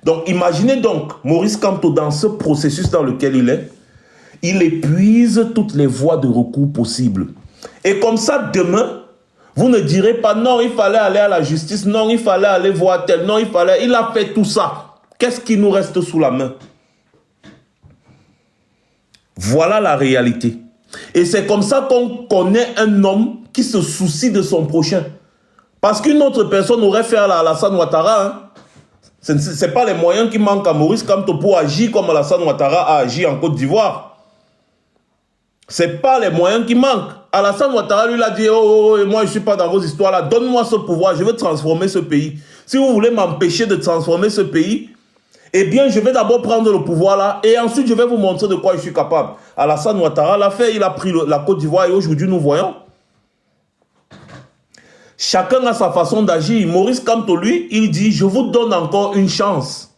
Donc, imaginez donc Maurice Kamto dans ce processus dans lequel il est. Il épuise toutes les voies de recours possibles. Et comme ça, demain, vous ne direz pas non, il fallait aller à la justice, non, il fallait aller voir tel, non, il a fait tout ça. Qu'est-ce qui nous reste sous la main? Voilà la réalité. Et c'est comme ça qu'on connaît un homme qui se soucie de son prochain. Parce qu'une autre personne aurait fait à Alassane Ouattara. Hein. Ce n'est pas les moyens qui manquent à Maurice Kamto pour agir comme Alassane Ouattara a agi en Côte d'Ivoire. Ce n'est pas les moyens qui manquent. Alassane Ouattara lui a dit oh, moi je ne suis pas dans vos histoires là, donne-moi ce pouvoir, je veux transformer ce pays. Si vous voulez m'empêcher de transformer ce pays, eh bien je vais d'abord prendre le pouvoir là et ensuite je vais vous montrer de quoi je suis capable. Alassane Ouattara l'a fait, il a pris la Côte d'Ivoire et aujourd'hui nous voyons. Chacun a sa façon d'agir. Maurice Kamto, lui, il dit, je vous donne encore une chance.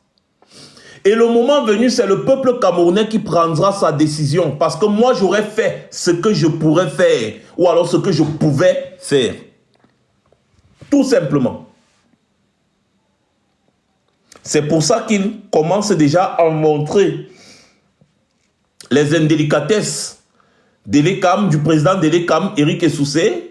Et le moment venu, c'est le peuple camerounais qui prendra sa décision. Parce que moi, j'aurais fait ce que je pourrais faire. Ou alors ce que je pouvais faire. Tout simplement. C'est pour ça qu'il commence déjà à montrer les indélicatesses du président de l'ECAM, Éric Essoussé.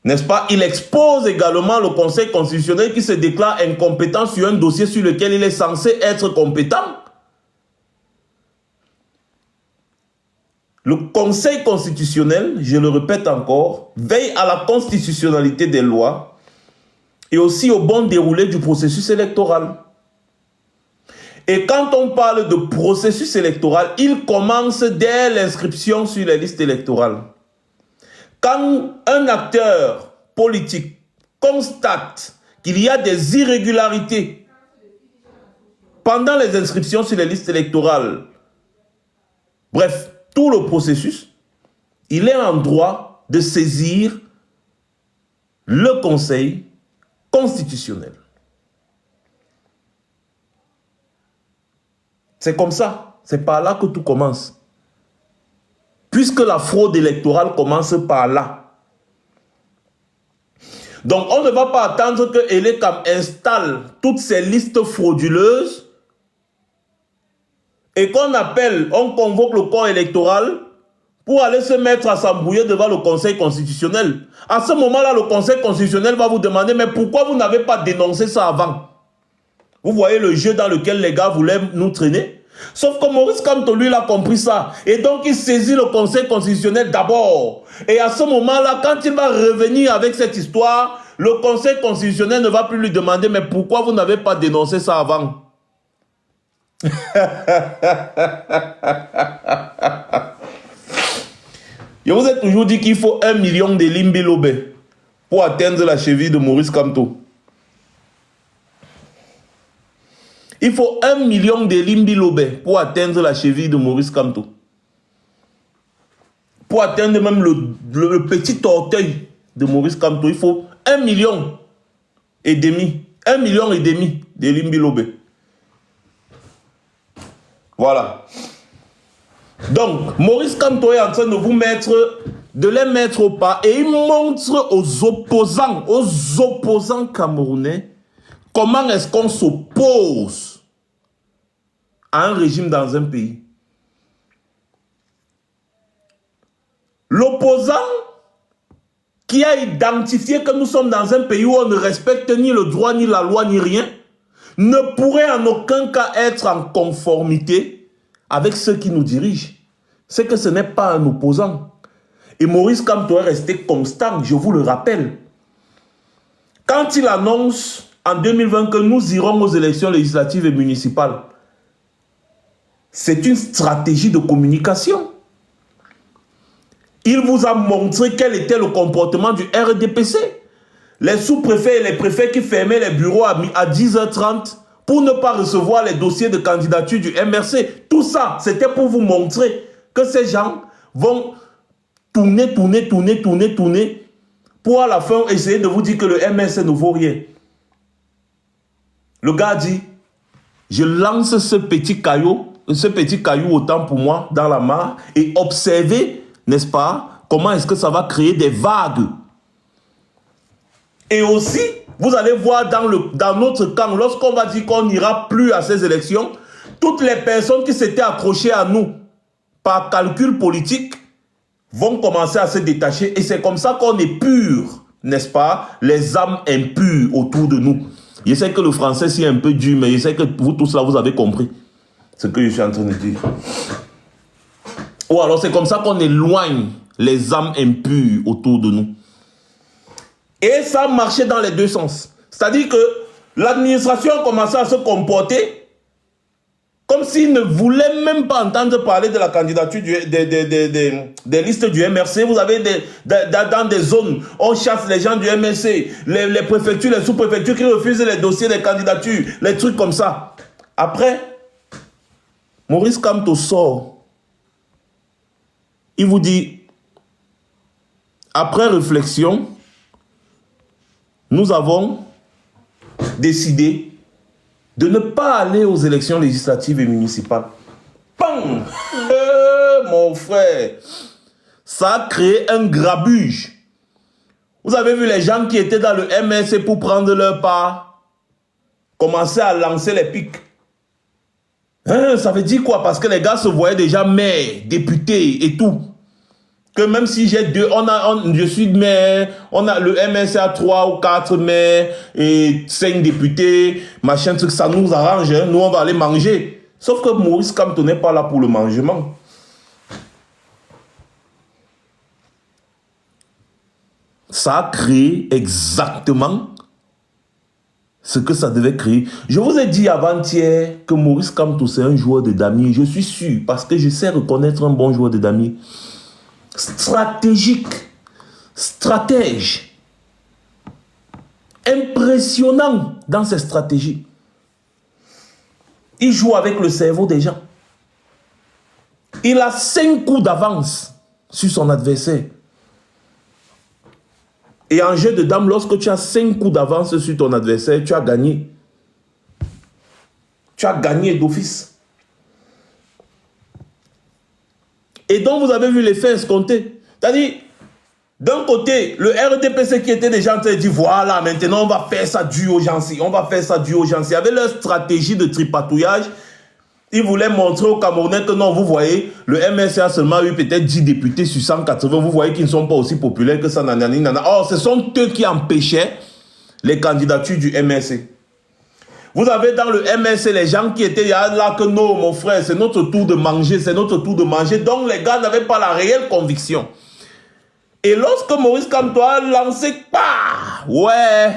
N'est-ce pas? Il expose également le Conseil constitutionnel qui se déclare incompétent sur un dossier sur lequel il est censé être compétent. Le Conseil constitutionnel, je le répète encore, veille à la constitutionnalité des lois et aussi au bon déroulé du processus électoral. Et quand on parle de processus électoral, il commence dès l'inscription sur les listes électorales. Quand un acteur politique constate qu'il y a des irrégularités pendant les inscriptions sur les listes électorales, bref, tout le processus, il est en droit de saisir le Conseil constitutionnel. C'est comme ça, c'est par là que tout commence. Puisque la fraude électorale commence par là. Donc on ne va pas attendre que l'ECAM installe toutes ces listes frauduleuses et on convoque le corps électoral pour aller se mettre à s'embrouiller devant le Conseil constitutionnel. À ce moment-là, le Conseil constitutionnel va vous demander, mais pourquoi vous n'avez pas dénoncé ça avant? Vous voyez le jeu dans lequel les gars voulaient nous traîner? Sauf que Maurice Kamto, lui, il a compris ça. Et donc, il saisit le Conseil constitutionnel d'abord. Et à ce moment-là, quand il va revenir avec cette histoire, le Conseil constitutionnel ne va plus lui demander, mais pourquoi vous n'avez pas dénoncé ça avant? Je vous ai toujours dit qu'il faut 1 million de Limbi Lobe pour atteindre la cheville de Maurice Kamto. Il faut 1 million de Limbi Lobe pour atteindre la cheville de Maurice Kamto. Pour atteindre même le petit orteil de Maurice Kamto, il faut 1,5 million. 1,5 million de Limbi Lobe. Voilà. Donc, Maurice Kamto est en train de les mettre au pas et il montre aux opposants camerounais comment est-ce qu'on s'oppose à un régime dans un pays. L'opposant qui a identifié que nous sommes dans un pays où on ne respecte ni le droit, ni la loi, ni rien, ne pourrait en aucun cas être en conformité avec ceux qui nous dirigent. C'est que ce n'est pas un opposant. Et Maurice Kamto est resté constant, je vous le rappelle. Quand il annonce en 2020 que nous irons aux élections législatives et municipales, c'est une stratégie de communication. Il vous a montré quel était le comportement du RDPC. Les sous-préfets et les préfets qui fermaient les bureaux à 10h30 pour ne pas recevoir les dossiers de candidature du MRC. Tout ça, c'était pour vous montrer que ces gens vont tourner, pour à la fin essayer de vous dire que le MRC ne vaut rien. Le gars dit, je lance ce petit caillou autant pour moi dans la mare et observez, n'est-ce pas, comment est-ce que ça va créer des vagues. Et aussi, vous allez voir dans notre camp, lorsqu'on va dire qu'on n'ira plus à ces élections, toutes les personnes qui s'étaient accrochées à nous par calcul politique vont commencer à se détacher. Et c'est comme ça qu'on est pur, n'est-ce pas? Les âmes impures autour de nous. Je sais que le français c'est un peu dur, mais je sais que vous tous là, vous avez compris ce que je suis en train de dire. Ou alors c'est comme ça qu'on éloigne les âmes impures autour de nous. Et ça marchait dans les deux sens. C'est-à-dire que l'administration a commencé à se comporter comme s'il ne voulait même pas entendre parler de la candidature des listes du MRC. Vous avez dans des zones, on chasse les gens du MRC, les préfectures, les sous-préfectures qui refusent les dossiers des candidatures, les trucs comme ça. Après, Maurice Kamto sort. Il vous dit, après réflexion, nous avons décidé de ne pas aller aux élections législatives et municipales. Pam! Mon frère, ça a créé un grabuge. Vous avez vu les gens qui étaient dans le MRC pour prendre leur part, commencer à lancer les pics. Hein, ça veut dire quoi? Parce que les gars se voyaient déjà maires, députés et tout. Que même si j'ai deux, je suis maire, on a le MRC à 3 ou 4 maires et 5 députés, machin, truc, ça nous arrange, hein. Nous on va aller manger. Sauf que Maurice Kamto n'est pas là pour le mangement. Ça a créé exactement ce que ça devait créer. Je vous ai dit avant-hier que Maurice Kamto c'est un joueur de damier. Je suis sûr parce que je sais reconnaître un bon joueur de damier. Stratégique, stratège, impressionnant dans ses stratégies. Il joue avec le cerveau des gens. Il a 5 coups d'avance sur son adversaire. Et en jeu de dames, lorsque tu as 5 coups d'avance sur ton adversaire, tu as gagné. Tu as gagné d'office. Et donc, vous avez vu l'effet escompté. C'est-à-dire, d'un côté, le RDPC qui était déjà en train de dire, voilà, maintenant, on va faire ça d'urgence. On va faire ça d'urgence. Il y avait leur stratégie de tripatouillage. Ils voulaient montrer aux Camerounais que non, vous voyez, le MRC a seulement eu peut-être 10 députés sur 180. Vous voyez qu'ils ne sont pas aussi populaires que ça. Or, ce sont eux qui empêchaient les candidatures du MRC. Vous avez dans le MRC les gens qui étaient là que non, mon frère, c'est notre tour de manger, c'est notre tour de manger. Donc les gars n'avaient pas la réelle conviction. Et lorsque Maurice Kamto a lancé, ouais,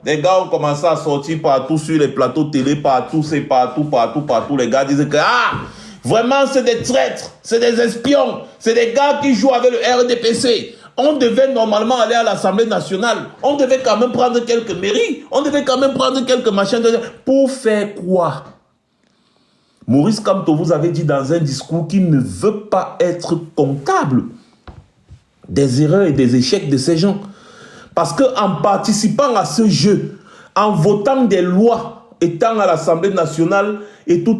les gars ont commencé à sortir partout sur les plateaux télé, partout, c'est partout. Les gars disaient que, vraiment c'est des traîtres, c'est des espions, c'est des gars qui jouent avec le RDPC. On devait normalement aller à l'Assemblée nationale. On devait quand même prendre quelques mairies. On devait quand même prendre quelques machins. Pour faire quoi? Maurice Kamto vous avait dit dans un discours qu'il ne veut pas être comptable des erreurs et des échecs de ces gens. Parce qu'en participant à ce jeu, en votant des lois étant à l'Assemblée nationale et tout,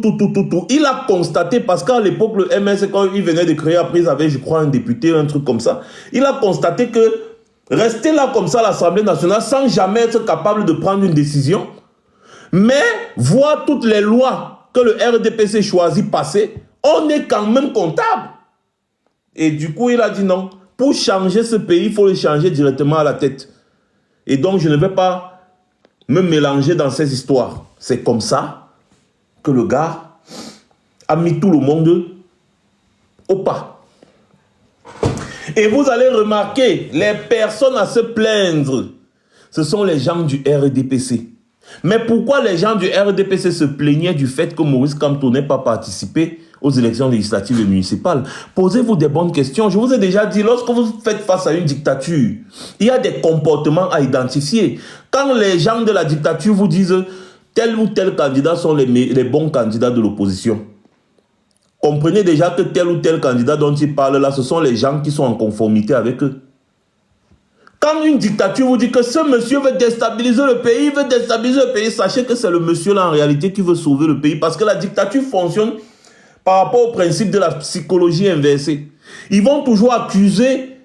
il a constaté, parce qu'à l'époque, le MS, quand il venait de créer, après, ils avaient, je crois, un député, un truc comme ça, il a constaté que rester là comme ça à l'Assemblée nationale, sans jamais être capable de prendre une décision, mais voir toutes les lois que le RDPC choisit passer, on est quand même comptable. Et du coup, il a dit non, pour changer ce pays, il faut le changer directement à la tête. Et donc, je ne vais pas me mélanger dans ces histoires. C'est comme ça que le gars a mis tout le monde au pas. Et vous allez remarquer, les personnes à se plaindre, ce sont les gens du RDPC. Mais pourquoi les gens du RDPC se plaignaient du fait que Maurice Kamto n'ait pas participé aux élections législatives et municipales? Posez-vous des bonnes questions. Je vous ai déjà dit, lorsque vous faites face à une dictature, il y a des comportements à identifier. Quand les gens de la dictature vous disent tel ou tel candidat sont les bons candidats de l'opposition, comprenez déjà que tel ou tel candidat dont ils parlent là, ce sont les gens qui sont en conformité avec eux. Quand une dictature vous dit que ce monsieur veut déstabiliser le pays, sachez que c'est le monsieur là en réalité qui veut sauver le pays, parce que la dictature fonctionne par rapport au principe de la psychologie inversée. Ils vont toujours accuser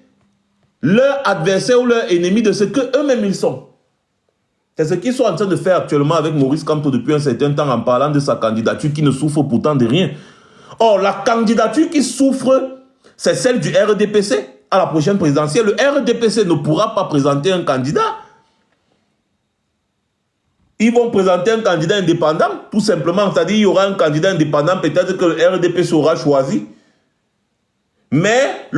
leur adversaire ou leur ennemi de ce qu'eux-mêmes ils sont. C'est ce qu'ils sont en train de faire actuellement avec Maurice Kamto depuis un certain temps en parlant de sa candidature qui ne souffre pourtant de rien. Or, la candidature qui souffre, c'est celle du RDPC à la prochaine présidentielle. Le RDPC ne pourra pas présenter un candidat. Ils vont présenter un candidat indépendant, tout simplement. C'est-à-dire qu'il y aura un candidat indépendant, peut-être que le RDPC aura choisi. Mais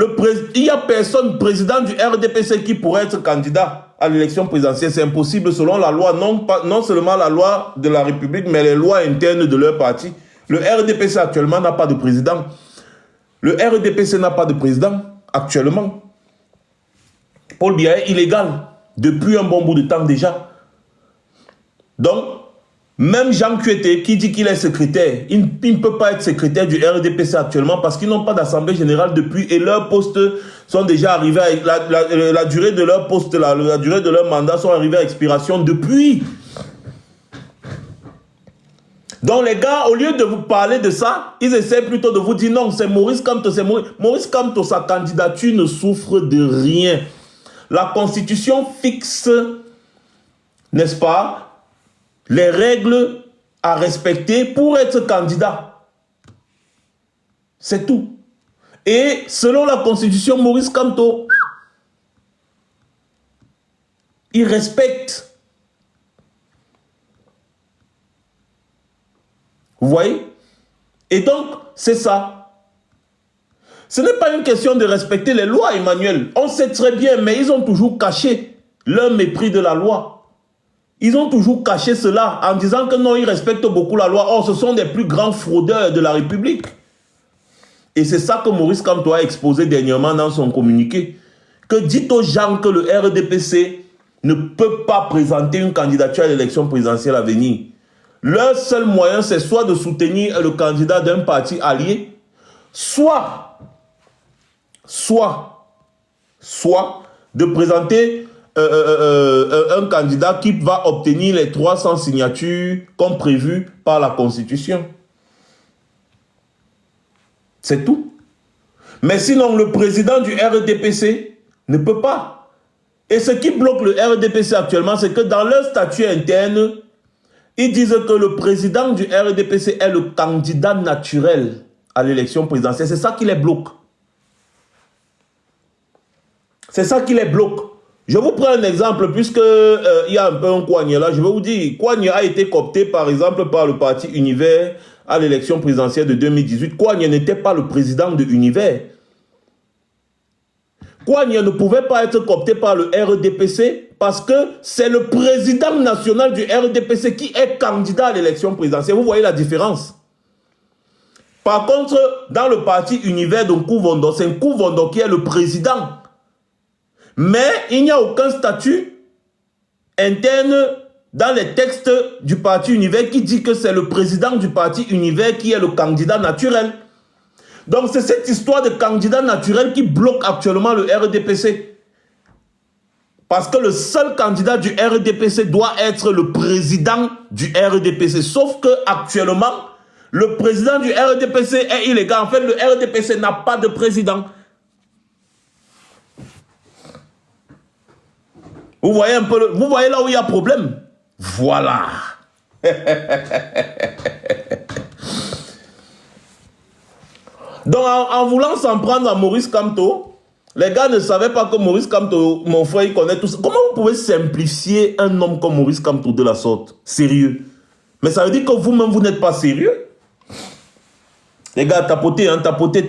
il n'y a personne, président du RDPC, qui pourrait être candidat à l'élection présidentielle. C'est impossible selon la loi, non seulement la loi de la République, mais les lois internes de leur parti. Le RDPC actuellement n'a pas de président. Le RDPC n'a pas de président actuellement. Paul Biya est illégal depuis un bon bout de temps déjà. Donc, même Jean Kuete qui dit qu'il est secrétaire, il ne peut pas être secrétaire du RDPC actuellement parce qu'ils n'ont pas d'assemblée générale depuis et leurs postes sont déjà arrivés à la durée de leur poste, la durée de leur mandat sont arrivés à expiration depuis. Donc les gars, au lieu de vous parler de ça, ils essaient plutôt de vous dire non, c'est Maurice Kamto, c'est Maurice Kamto, sa candidature ne souffre de rien. La Constitution fixe, n'est-ce pas, les règles à respecter pour être candidat. C'est tout. Et selon la Constitution, Maurice Kamto, il respecte. Vous voyez? Et donc, c'est ça. Ce n'est pas une question de respecter les lois, Emmanuel. On sait très bien, mais ils ont toujours caché leur mépris de la loi. Ils ont toujours caché cela en disant que non, ils respectent beaucoup la loi. Or, ce sont des plus grands fraudeurs de la République. Et c'est ça que Maurice Kamto a exposé dernièrement dans son communiqué. Que dit aux gens que le RDPC ne peut pas présenter une candidature à l'élection présidentielle à venir. Leur seul moyen, c'est soit de soutenir le candidat d'un parti allié, soit de présenter un candidat qui va obtenir les 300 signatures comme prévu par la Constitution. C'est tout. Mais sinon, le président du RDPC ne peut pas. Et ce qui bloque le RDPC actuellement, c'est que dans leur statut interne, ils disent que le président du RDPC est le candidat naturel à l'élection présidentielle. C'est ça qui les bloque. C'est ça qui les bloque. Je vous prends un exemple, puisque il y a un peu un Kouagne là. Je vais vous dire, Kouagne a été coopté par exemple par le parti Univers à l'élection présidentielle de 2018. Kouagne n'était pas le président de Univers. Kouagne ne pouvait pas être coopté par le RDPC parce que c'est le président national du RDPC qui est candidat à l'élection présidentielle. Vous voyez la différence? Par contre, dans le parti Univers de Nkouvondo, c'est Nkouvondo qui est le président. Mais il n'y a aucun statut interne dans les textes du parti Univers qui dit que c'est le président du parti Univers qui est le candidat naturel. Donc c'est cette histoire de candidat naturel qui bloque actuellement le RDPC. Parce que le seul candidat du RDPC doit être le président du RDPC. Sauf que actuellement, le président du RDPC est illégal. En fait, le RDPC n'a pas de président. Vous voyez un peu, vous voyez là où il y a problème? Voilà. Donc, en voulant s'en prendre à Maurice Kamto, les gars ne savaient pas que Maurice Kamto, mon frère, il connaît tout ça. Comment vous pouvez simplifier un homme comme Maurice Kamto de la sorte? Sérieux. Mais ça veut dire que vous-même, vous n'êtes pas sérieux. Les gars, tapotez, hein, tapotez.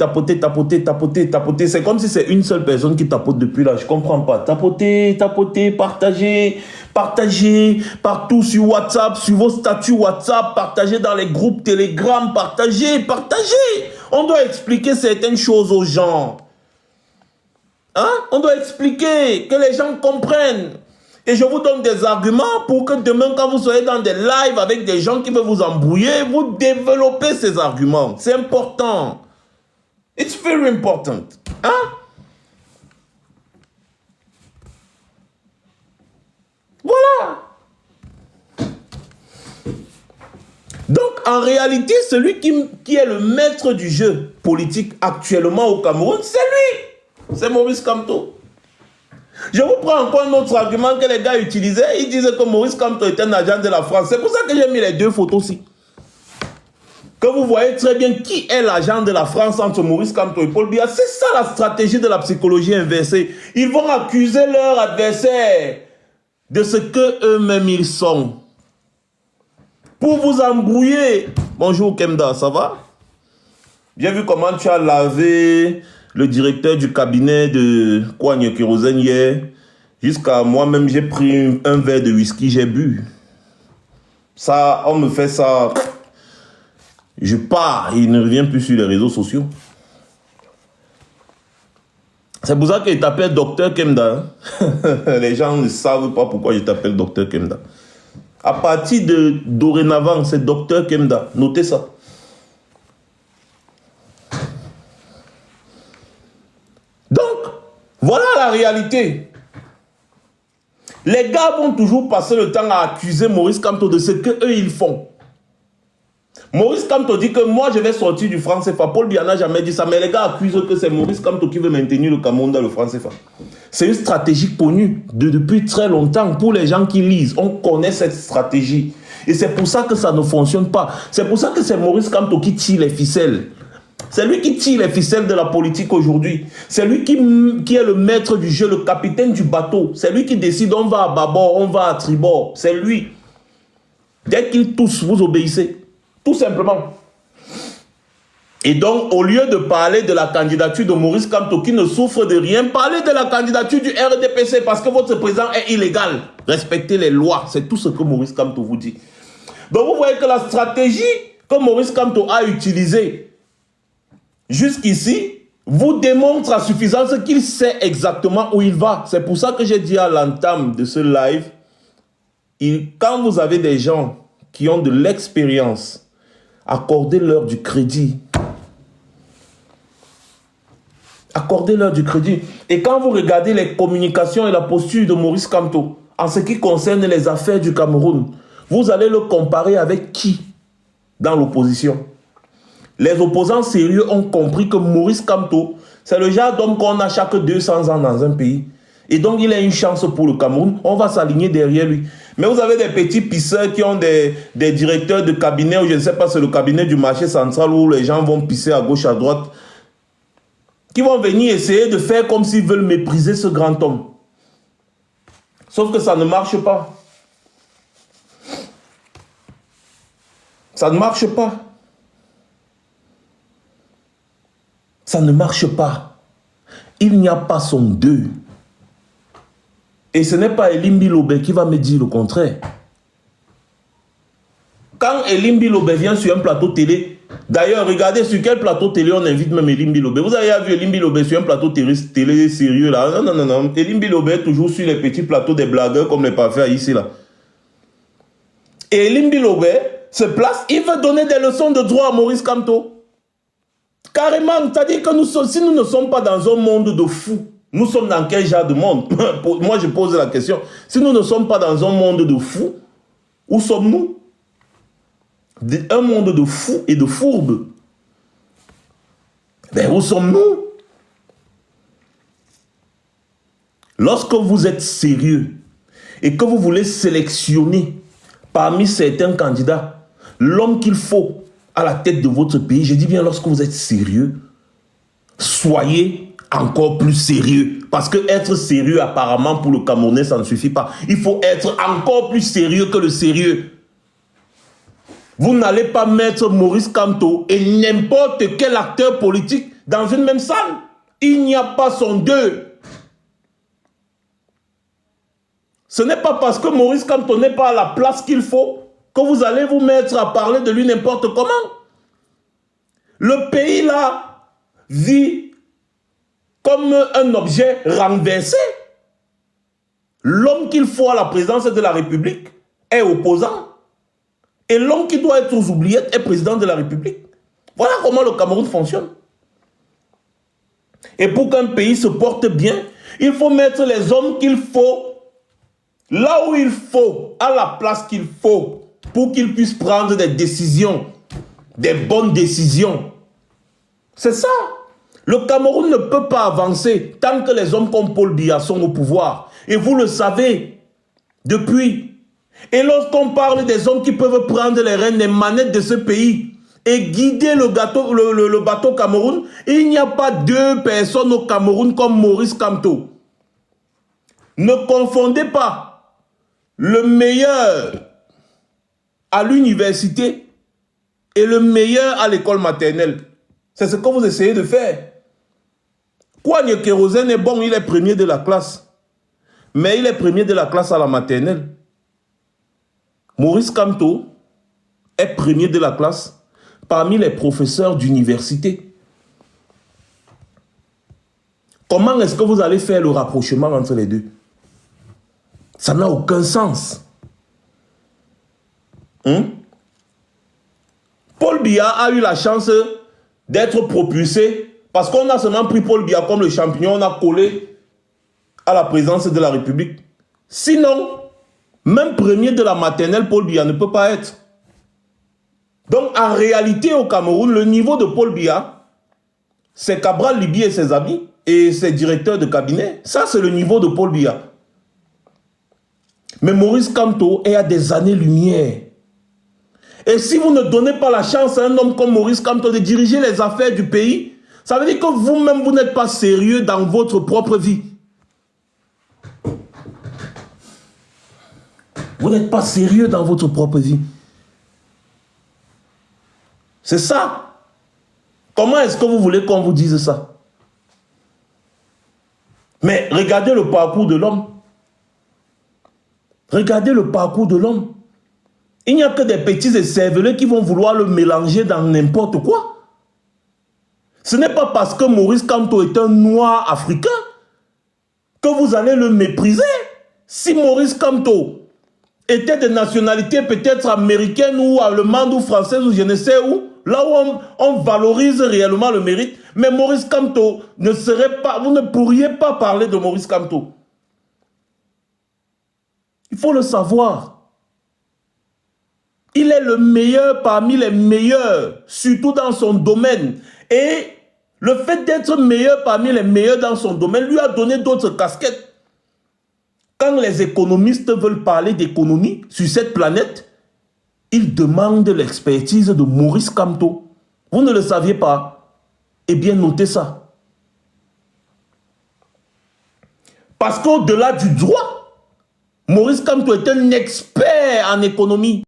C'est comme si c'est une seule personne qui tapote depuis là. Je comprends pas. Tapotez, partagez partout sur WhatsApp, sur vos statuts WhatsApp, partagez dans les groupes Telegram, partagez. On doit expliquer certaines choses aux gens. Hein? On doit expliquer, que les gens comprennent. Et je vous donne des arguments pour que demain, quand vous soyez dans des lives avec des gens qui veulent vous embrouiller, vous développez ces arguments. C'est important. It's very important. Hein? Voilà. Donc, en réalité, celui qui est le maître du jeu politique actuellement au Cameroun, c'est lui. C'est Maurice Kamto. Je vous prends encore un autre argument que les gars utilisaient. Ils disaient que Maurice Kamto était un agent de la France. C'est pour ça que j'ai mis les deux photos aussi. Que vous voyez très bien qui est l'agent de la France entre Maurice Kamto et Paul Biya. C'est ça la stratégie de la psychologie inversée. Ils vont accuser leur adversaire de ce que eux-mêmes ils sont. Pour vous embrouiller. Bonjour Kemda, ça va? J'ai vu comment tu as lavé le directeur du cabinet de Kouagne Kérosène hier. Jusqu'à moi-même, j'ai pris un verre de whisky, j'ai bu. Ça, on me fait ça. Je pars, il ne revient plus sur les réseaux sociaux. C'est pour ça que je t'appelle Docteur Kemda. Les gens ne savent pas pourquoi je t'appelle Docteur Kemda. À partir de dorénavant, c'est Docteur Kemda. Notez ça. Donc, voilà la réalité. Les gars vont toujours passer le temps à accuser Maurice Kamto de ce qu'eux ils font. Maurice Kamto dit que moi je vais sortir du franc CFA. Paul Biya n'a jamais dit ça, mais les gars accusent que c'est Maurice Kamto qui veut maintenir le Cameroun dans le franc CFA. C'est une stratégie connue depuis très longtemps pour les gens qui lisent. On connaît cette stratégie. Et c'est pour ça que ça ne fonctionne pas. C'est pour ça que c'est Maurice Kamto qui tire les ficelles. C'est lui qui tire les ficelles de la politique aujourd'hui. C'est lui qui est le maître du jeu, le capitaine du bateau. C'est lui qui décide on va à bâbord, on va à tribord. C'est lui. Dès qu'il tousse, vous obéissez. Tout simplement. Et donc, au lieu de parler de la candidature de Maurice Kamto qui ne souffre de rien, parlez de la candidature du RDPC parce que votre président est illégal. Respectez les lois. C'est tout ce que Maurice Kamto vous dit. Donc, vous voyez que la stratégie que Maurice Kamto a utilisée jusqu'ici vous démontre à suffisance qu'il sait exactement où il va. C'est pour ça que j'ai dit à l'entame de ce live, quand vous avez des gens qui ont de l'expérience, accordez-leur du crédit. Accordez-leur du crédit. Et quand vous regardez les communications et la posture de Maurice Kamto, en ce qui concerne les affaires du Cameroun, vous allez le comparer avec qui dans l'opposition? Les opposants sérieux ont compris que Maurice Kamto, c'est le genre d'homme qu'on a chaque 200 ans dans un pays. Et donc, il a une chance pour le Cameroun. On va s'aligner derrière lui. Mais vous avez des petits pisseurs qui ont des directeurs de cabinet, ou je ne sais pas, c'est le cabinet du marché central où les gens vont pisser à gauche, à droite, qui vont venir essayer de faire comme s'ils veulent mépriser ce grand homme. Sauf que ça ne marche pas. Ça ne marche pas. Ça ne marche pas. Il n'y a pas son deux. Et ce n'est pas Elimbi Lobé qui va me dire le contraire. Quand Elimbi Lobé vient sur un plateau télé, d'ailleurs, regardez sur quel plateau télé on invite même Elimbi Lobé. Vous avez vu Elimbi Lobé sur un plateau télé sérieux là? Non, non, non, non. Elimbi Lobé est toujours sur les petits plateaux des blagueurs comme les parfaits ici là. Et Elimbi Lobé se place, il veut donner des leçons de droit à Maurice Kamto. Carrément, c'est-à-dire que si nous ne sommes pas dans un monde de fous, nous sommes dans quel genre de monde? Moi, je pose la question. Si nous ne sommes pas dans un monde de fous, où sommes-nous? Un monde de fous et de fourbes. Ben, où sommes-nous? Lorsque vous êtes sérieux et que vous voulez sélectionner parmi certains candidats l'homme qu'il faut à la tête de votre pays, je dis bien lorsque vous êtes sérieux, soyez encore plus sérieux. Parce que être sérieux apparemment pour le Camerounais, ça ne suffit pas. Il faut être encore plus sérieux que le sérieux. Vous n'allez pas mettre Maurice Kamto et n'importe quel acteur politique dans une même salle. Il n'y a pas son deux. Ce n'est pas parce que Maurice Kamto n'est pas à la place qu'il faut que vous allez vous mettre à parler de lui n'importe comment. Le pays là vit comme un objet renversé. L'homme qu'il faut à la présidence de la République est opposant. Et l'homme qui doit être aux oubliettes est président de la République. Voilà comment le Cameroun fonctionne. Et pour qu'un pays se porte bien, il faut mettre les hommes qu'il faut là où il faut, à la place qu'il faut, pour qu'ils puissent prendre des décisions, des bonnes décisions. C'est ça. Le Cameroun ne peut pas avancer tant que les hommes comme Paul Biya sont au pouvoir. Et vous le savez depuis. Et lorsqu'on parle des hommes qui peuvent prendre les rênes, les manettes de ce pays et guider le bateau Cameroun, il n'y a pas deux personnes au Cameroun comme Maurice Kamto. Ne confondez pas le meilleur à l'université et le meilleur à l'école maternelle. C'est ce que vous essayez de faire. Kwame Kérosène est bon, il est premier de la classe. Mais il est premier de la classe à la maternelle. Maurice Kamto est premier de la classe parmi les professeurs d'université. Comment est-ce que vous allez faire le rapprochement entre les deux? Ça n'a aucun sens. Paul Biya a eu la chance d'être propulsé parce qu'on a seulement pris Paul Biya comme le champignon, on a collé à la présidence de la République. Sinon, même premier de la maternelle, Paul Biya ne peut pas être. Donc, en réalité, au Cameroun, le niveau de Paul Biya, c'est Cabral Libi et ses amis et ses directeurs de cabinet. Ça, c'est le niveau de Paul Biya. Mais Maurice Kamto est à des années-lumière. Et si vous ne donnez pas la chance à un homme comme Maurice Kamto de diriger les affaires du pays, ça veut dire que vous-même, vous n'êtes pas sérieux dans votre propre vie. Vous n'êtes pas sérieux dans votre propre vie. C'est ça. Comment est-ce que vous voulez qu'on vous dise ça? Mais regardez le parcours de l'homme. Regardez le parcours de l'homme. Il n'y a que des petits écervelés qui vont vouloir le mélanger dans n'importe quoi. Ce n'est pas parce que Maurice Kamto est un noir africain que vous allez le mépriser. Si Maurice Kamto était de nationalité peut-être américaine ou allemande ou française ou je ne sais où, là où on valorise réellement le mérite, mais Maurice Kamto ne serait pas, vous ne pourriez pas parler de Maurice Kamto. Il faut le savoir. Il est le meilleur parmi les meilleurs, surtout dans son domaine. Et le fait d'être meilleur parmi les meilleurs dans son domaine lui a donné d'autres casquettes. Quand les économistes veulent parler d'économie sur cette planète, ils demandent l'expertise de Maurice Kamto. Vous ne le saviez pas? Eh bien, notez ça. Parce qu'au-delà du droit, Maurice Kamto est un expert en économie.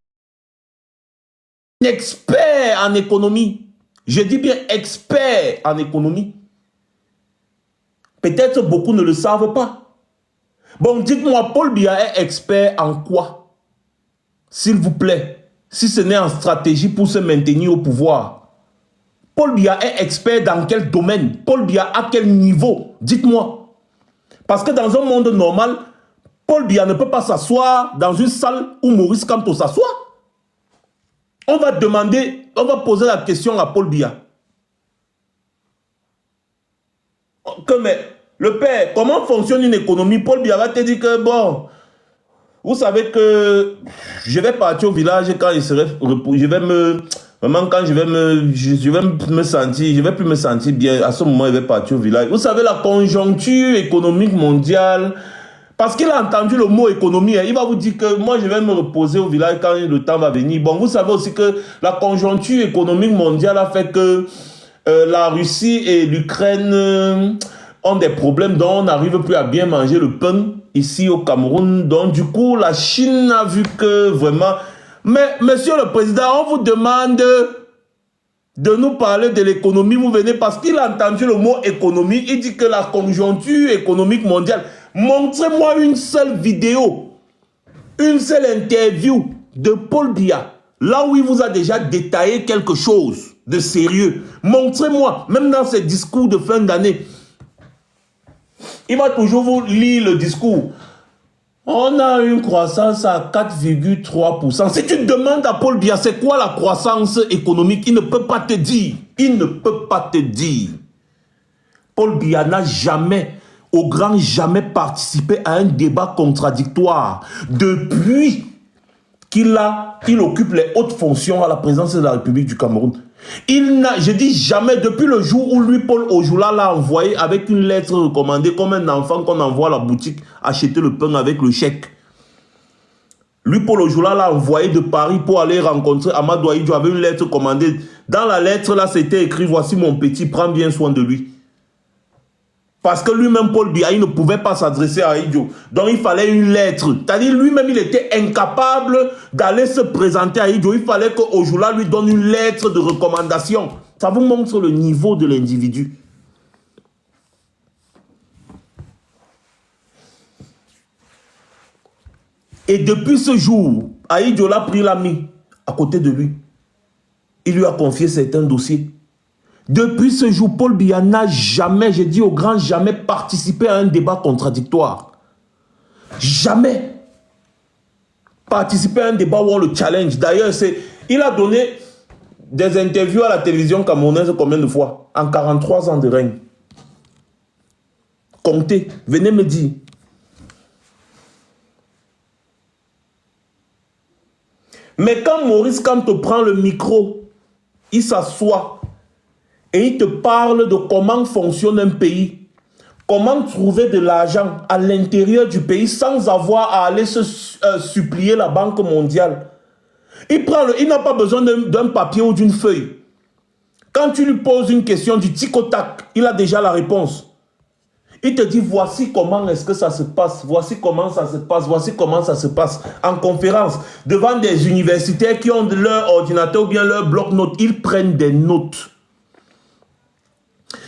Expert en économie. Je dis bien expert en économie. Peut-être beaucoup ne le savent pas. Bon, dites-moi, Paul Biya est expert en quoi? S'il vous plaît, si ce n'est en stratégie pour se maintenir au pouvoir. Paul Biya est expert dans quel domaine? Paul Biya à quel niveau? Dites-moi. Parce que dans un monde normal, Paul Biya ne peut pas s'asseoir dans une salle où Maurice Kamto s'assoit. On va demander, on va poser la question à Paul Biya. Mais le père, comment fonctionne une économie? Paul Biya va te dire que bon, vous savez que je vais partir au village quand il serait repos. Je vais me sentir, je vais plus me sentir bien. À ce moment, il va partir au village. Vous savez la conjoncture économique mondiale. Parce qu'il a entendu le mot économie, il va vous dire que moi je vais me reposer au village quand le temps va venir. Bon, vous savez aussi que la conjoncture économique mondiale a fait que la Russie et l'Ukraine ont des problèmes dont on n'arrive plus à bien manger le pain ici au Cameroun. Donc du coup, la Chine a vu que vraiment... Mais monsieur le président, on vous demande de nous parler de l'économie. Vous venez parce qu'il a entendu le mot économie. Il dit que la conjoncture économique mondiale... Montrez-moi une seule vidéo, une seule interview de Paul Biya, là où il vous a déjà détaillé quelque chose de sérieux. Montrez-moi, même dans ses discours de fin d'année, il va toujours vous lire le discours. On a une croissance à 4,3%. Si tu demandes à Paul Biya, c'est quoi la croissance économique, il ne peut pas te dire. Il ne peut pas te dire. Paul Biya n'a jamais... au grand jamais participé à un débat contradictoire depuis qu'il occupe les hautes fonctions à la présidence de la République du Cameroun. Je dis jamais, depuis le jour où lui, Paul Ojoula, l'a envoyé avec une lettre recommandée comme un enfant qu'on envoie à la boutique acheter le pain avec le chèque. Lui, Paul Ojoula, l'a envoyé de Paris pour aller rencontrer Amadou Ahidjo avec une lettre commandée. Dans la lettre, là, c'était écrit, voici mon petit, prends bien soin de lui. Parce que lui-même, Paul Biya, il ne pouvait pas s'adresser à Ahidjo. Donc, il fallait une lettre. C'est-à-dire, lui-même, il était incapable d'aller se présenter à Ahidjo. Il fallait que Ojoula lui donne une lettre de recommandation. Ça vous montre le niveau de l'individu. Et depuis ce jour, Ahidjo l'a pris l'ami à côté de lui. Il lui a confié certains dossiers. Depuis ce jour, Paul Biya n'a jamais, j'ai dit au grand jamais, participé à un débat contradictoire. Jamais. Participer à un débat où on le challenge. D'ailleurs, il a donné des interviews à la télévision camerounaise combien de fois? En 43 ans de règne. Comptez, venez me dire. Mais quand Maurice Kamto prend le micro, il s'assoit et il te parle de comment fonctionne un pays, comment trouver de l'argent à l'intérieur du pays sans avoir à aller se supplier la Banque mondiale. Il n'a pas besoin d'un papier ou d'une feuille. Quand tu lui poses une question du tic au tac, il a déjà la réponse. Il te dit, voici comment est-ce que ça se passe, voici comment ça se passe, voici comment ça se passe. En conférence, devant des universitaires qui ont leur ordinateur ou bien leur bloc-notes, ils prennent des notes.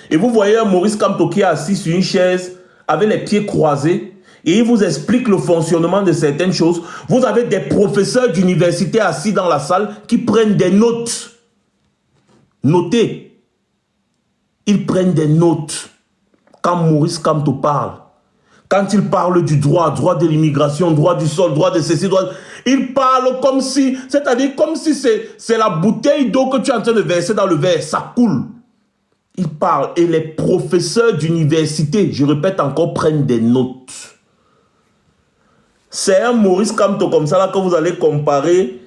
Et vous voyez Maurice Kamto qui est assis sur une chaise avec les pieds croisés et il vous explique le fonctionnement de certaines choses. Vous avez des professeurs d'université assis dans la salle qui prennent des notes. Notez. Ils prennent des notes. Quand Maurice Kamto parle, quand il parle du droit de l'immigration, droit du sol, droit de ceci, il parle comme si, c'est-à-dire comme si c'est la bouteille d'eau que tu es en train de verser dans le verre, ça coule. Il parle et les professeurs d'université, je répète encore, prennent des notes. C'est un Maurice Kamto comme ça là que vous allez comparer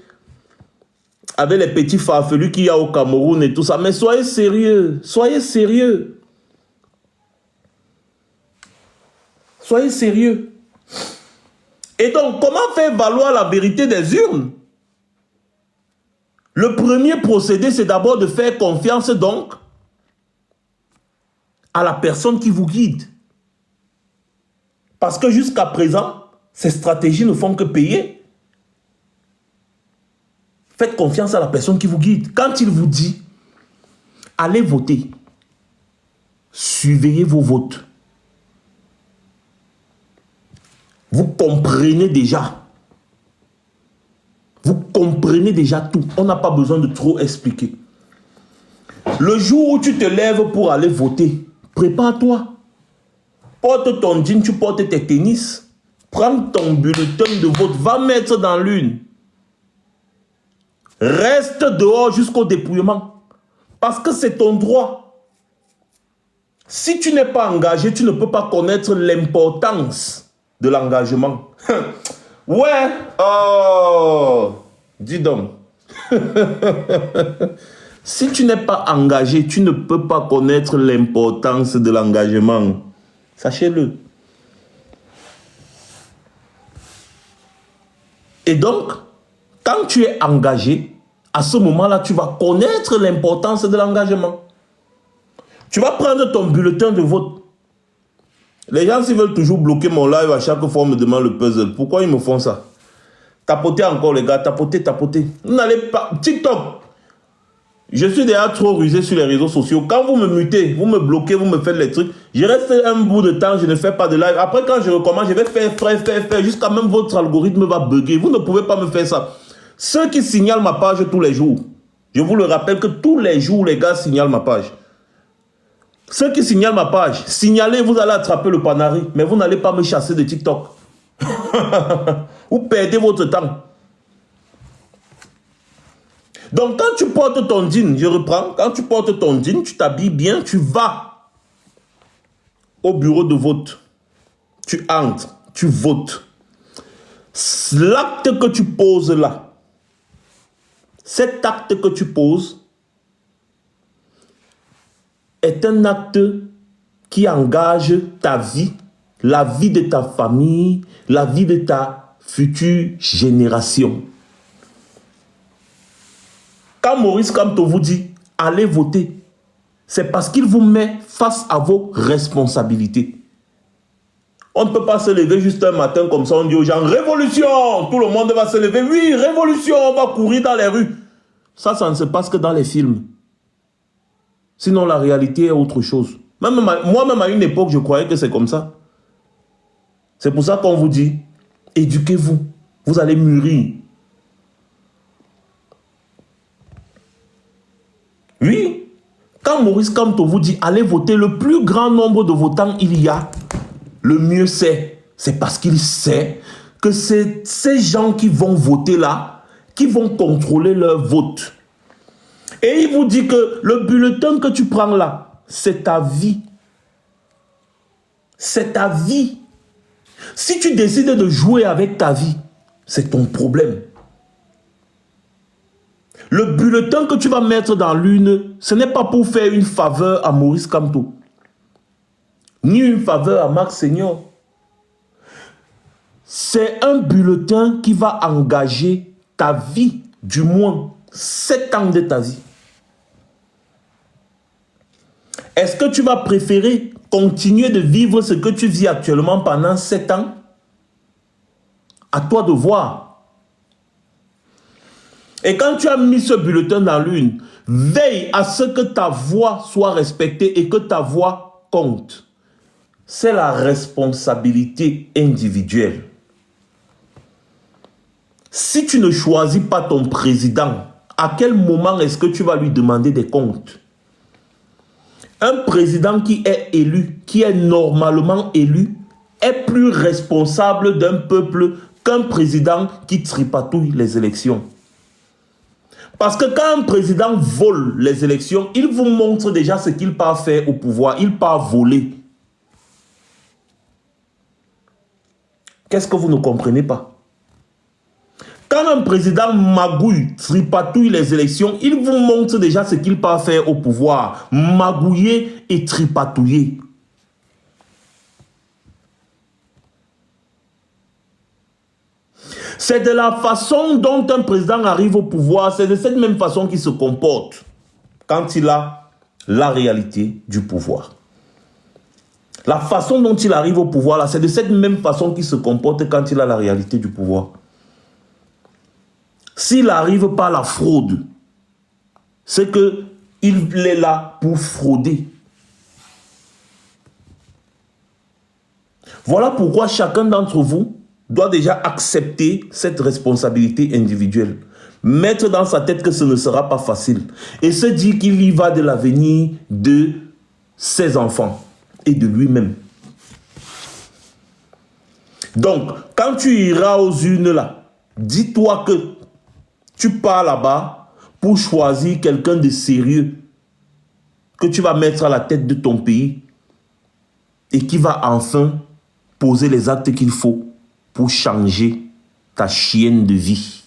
avec les petits farfelus qu'il y a au Cameroun et tout ça. Mais soyez sérieux, soyez sérieux. Soyez sérieux. Et donc, comment faire valoir la vérité des urnes? Le premier procédé, c'est d'abord de faire confiance donc à la personne qui vous guide. Parce que jusqu'à présent, ces stratégies ne font que payer. Faites confiance à la personne qui vous guide. Quand il vous dit, allez voter, surveillez vos votes. Vous comprenez déjà. Vous comprenez déjà tout. On n'a pas besoin de trop expliquer. Le jour où tu te lèves pour aller voter, prépare-toi. Porte ton jean, tu portes tes tennis. Prends ton bulletin de vote, va mettre dans l'urne. Reste dehors jusqu'au dépouillement. Parce que c'est ton droit. Si tu n'es pas engagé, tu ne peux pas connaître l'importance de l'engagement. Ouais. Oh. Dis donc. Si tu n'es pas engagé, tu ne peux pas connaître l'importance de l'engagement. Sachez-le. Et donc, quand tu es engagé, à ce moment-là, tu vas connaître l'importance de l'engagement. Tu vas prendre ton bulletin de vote. Les gens, s'ils veulent toujours bloquer mon live, à chaque fois, on me demande le puzzle. Pourquoi ils me font ça? Tapotez encore, les gars. Tapotez, tapotez. Vous n'allez pas... TikTok. Je suis déjà trop rusé sur les réseaux sociaux. Quand vous me mutez, vous me bloquez, vous me faites les trucs, je reste un bout de temps, je ne fais pas de live. Après, quand je recommence, je vais faire, jusqu'à même votre algorithme va bugger. Vous ne pouvez pas me faire ça. Ceux qui signalent ma page tous les jours, je vous le rappelle que tous les jours, les gars signalent ma page. Ceux qui signalent ma page, signalez, vous allez attraper le panari, mais vous n'allez pas me chasser de TikTok. Vous perdez votre temps. Donc, quand tu portes ton jean, je reprends, quand tu portes ton jean, tu t'habilles bien, tu vas au bureau de vote. Tu entres, tu votes. L'acte que tu poses là, cet acte que tu poses est un acte qui engage ta vie, la vie de ta famille, la vie de ta future génération. Quand Maurice Kamto vous dit « allez voter », c'est parce qu'il vous met face à vos responsabilités. On ne peut pas se lever juste un matin comme ça, on dit aux gens « révolution !» Tout le monde va se lever « oui, révolution !» On va courir dans les rues. Ça ne se passe que dans les films. Sinon, la réalité est autre chose. Moi-même, à une époque, je croyais que c'est comme ça. C'est pour ça qu'on vous dit « éduquez-vous, vous allez mûrir ». Oui, quand Maurice Kamto vous dit « allez voter », le plus grand nombre de votants il y a, le mieux c'est. C'est parce qu'il sait que c'est ces gens qui vont voter là, qui vont contrôler leur vote. Et il vous dit que le bulletin que tu prends là, c'est ta vie. C'est ta vie. Si tu décides de jouer avec ta vie, c'est ton problème. Le bulletin que tu vas mettre dans l'urne, ce n'est pas pour faire une faveur à Maurice Kamto, ni une faveur à Marc Seigneur. C'est un bulletin qui va engager ta vie, du moins 7 ans de ta vie. Est-ce que tu vas préférer continuer de vivre ce que tu vis actuellement pendant 7 ans? À toi de voir. Et quand tu as mis ce bulletin dans l'urne, veille à ce que ta voix soit respectée et que ta voix compte. C'est la responsabilité individuelle. Si tu ne choisis pas ton président, à quel moment est-ce que tu vas lui demander des comptes? Un président qui est élu, qui est normalement élu, est plus responsable d'un peuple qu'un président qui tripatouille les élections. Parce que quand un président vole les élections, il vous montre déjà ce qu'il part faire au pouvoir. Il part voler. Qu'est-ce que vous ne comprenez pas? Quand un président magouille, tripatouille les élections, il vous montre déjà ce qu'il part faire au pouvoir. Magouiller et tripatouiller. C'est de la façon dont un président arrive au pouvoir, c'est de cette même façon qu'il se comporte quand il a la réalité du pouvoir. La façon dont il arrive au pouvoir, là, c'est de cette même façon qu'il se comporte quand il a la réalité du pouvoir. S'il arrive par la fraude, c'est qu'il est là pour frauder. Voilà pourquoi chacun d'entre vous doit déjà accepter cette responsabilité individuelle. Mettre dans sa tête que ce ne sera pas facile. Et se dire qu'il y va de l'avenir de ses enfants et de lui-même. Donc, quand tu iras aux urnes là, dis-toi que tu pars là-bas pour choisir quelqu'un de sérieux que tu vas mettre à la tête de ton pays et qui va enfin poser les actes qu'il faut pour changer ta chienne de vie.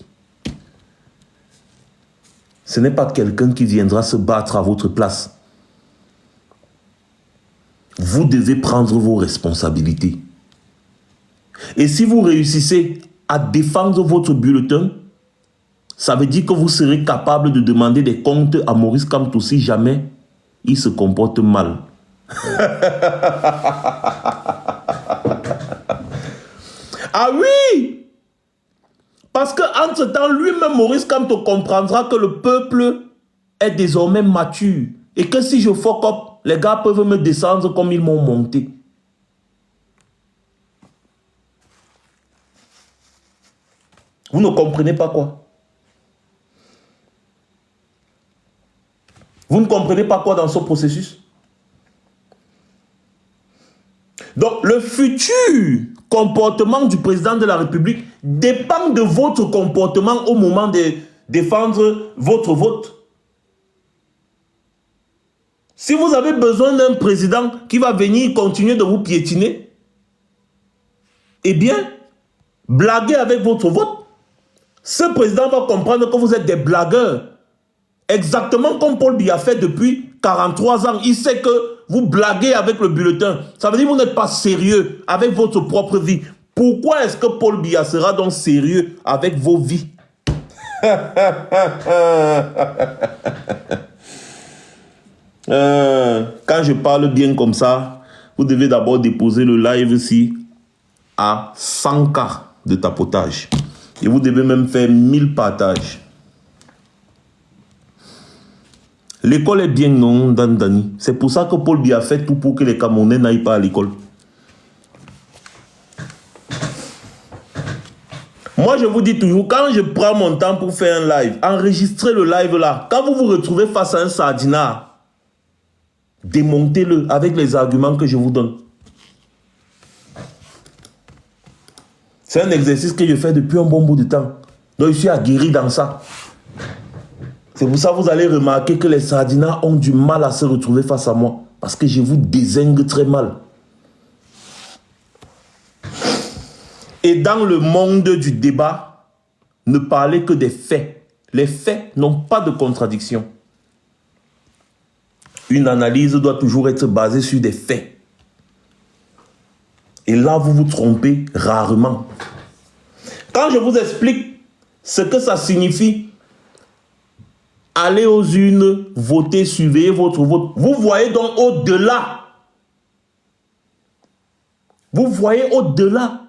Ce n'est pas quelqu'un qui viendra se battre à votre place. Vous devez prendre vos responsabilités. Et si vous réussissez à défendre votre bulletin, ça veut dire que vous serez capable de demander des comptes à Maurice Kamto si jamais il se comporte mal. Ah oui! Parce qu'entre-temps, lui-même, Maurice Kamto comprendra que le peuple est désormais mature. Et que si je fuck up, les gars peuvent me descendre comme ils m'ont monté. Vous ne comprenez pas quoi? Vous ne comprenez pas quoi dans ce processus? Donc, le futur comportement du président de la République dépend de votre comportement au moment de défendre votre vote. Si vous avez besoin d'un président qui va venir continuer de vous piétiner, eh bien, blaguez avec votre vote. Ce président va comprendre que vous êtes des blagueurs. Exactement comme Paul Biya fait depuis 43 ans. Il sait que vous blaguez avec le bulletin. Ça veut dire que vous n'êtes pas sérieux avec votre propre vie. Pourquoi est-ce que Paul Biya sera donc sérieux avec vos vies? Quand je parle bien comme ça, vous devez d'abord déposer le live ici à 100K de tapotage. Et vous devez même faire 1000 partages. L'école est bien, non, Dani. C'est pour ça que Paul Biya fait tout pour que les Camerounais n'aillent pas à l'école. Moi, je vous dis toujours, quand je prends mon temps pour faire un live, enregistrez le live là. Quand vous vous retrouvez face à un sardinard, démontez-le avec les arguments que je vous donne. C'est un exercice que je fais depuis un bon bout de temps. Donc, je suis aguerri dans ça. C'est pour ça que vous allez remarquer que les sardinards ont du mal à se retrouver face à moi. Parce que je vous désingue très mal. Et dans le monde du débat, ne parlez que des faits. Les faits n'ont pas de contradiction. Une analyse doit toujours être basée sur des faits. Et là, vous vous trompez rarement. Quand je vous explique ce que ça signifie, allez aux urnes, votez, surveillez votre vote. Vous voyez donc au-delà. Vous voyez au-delà.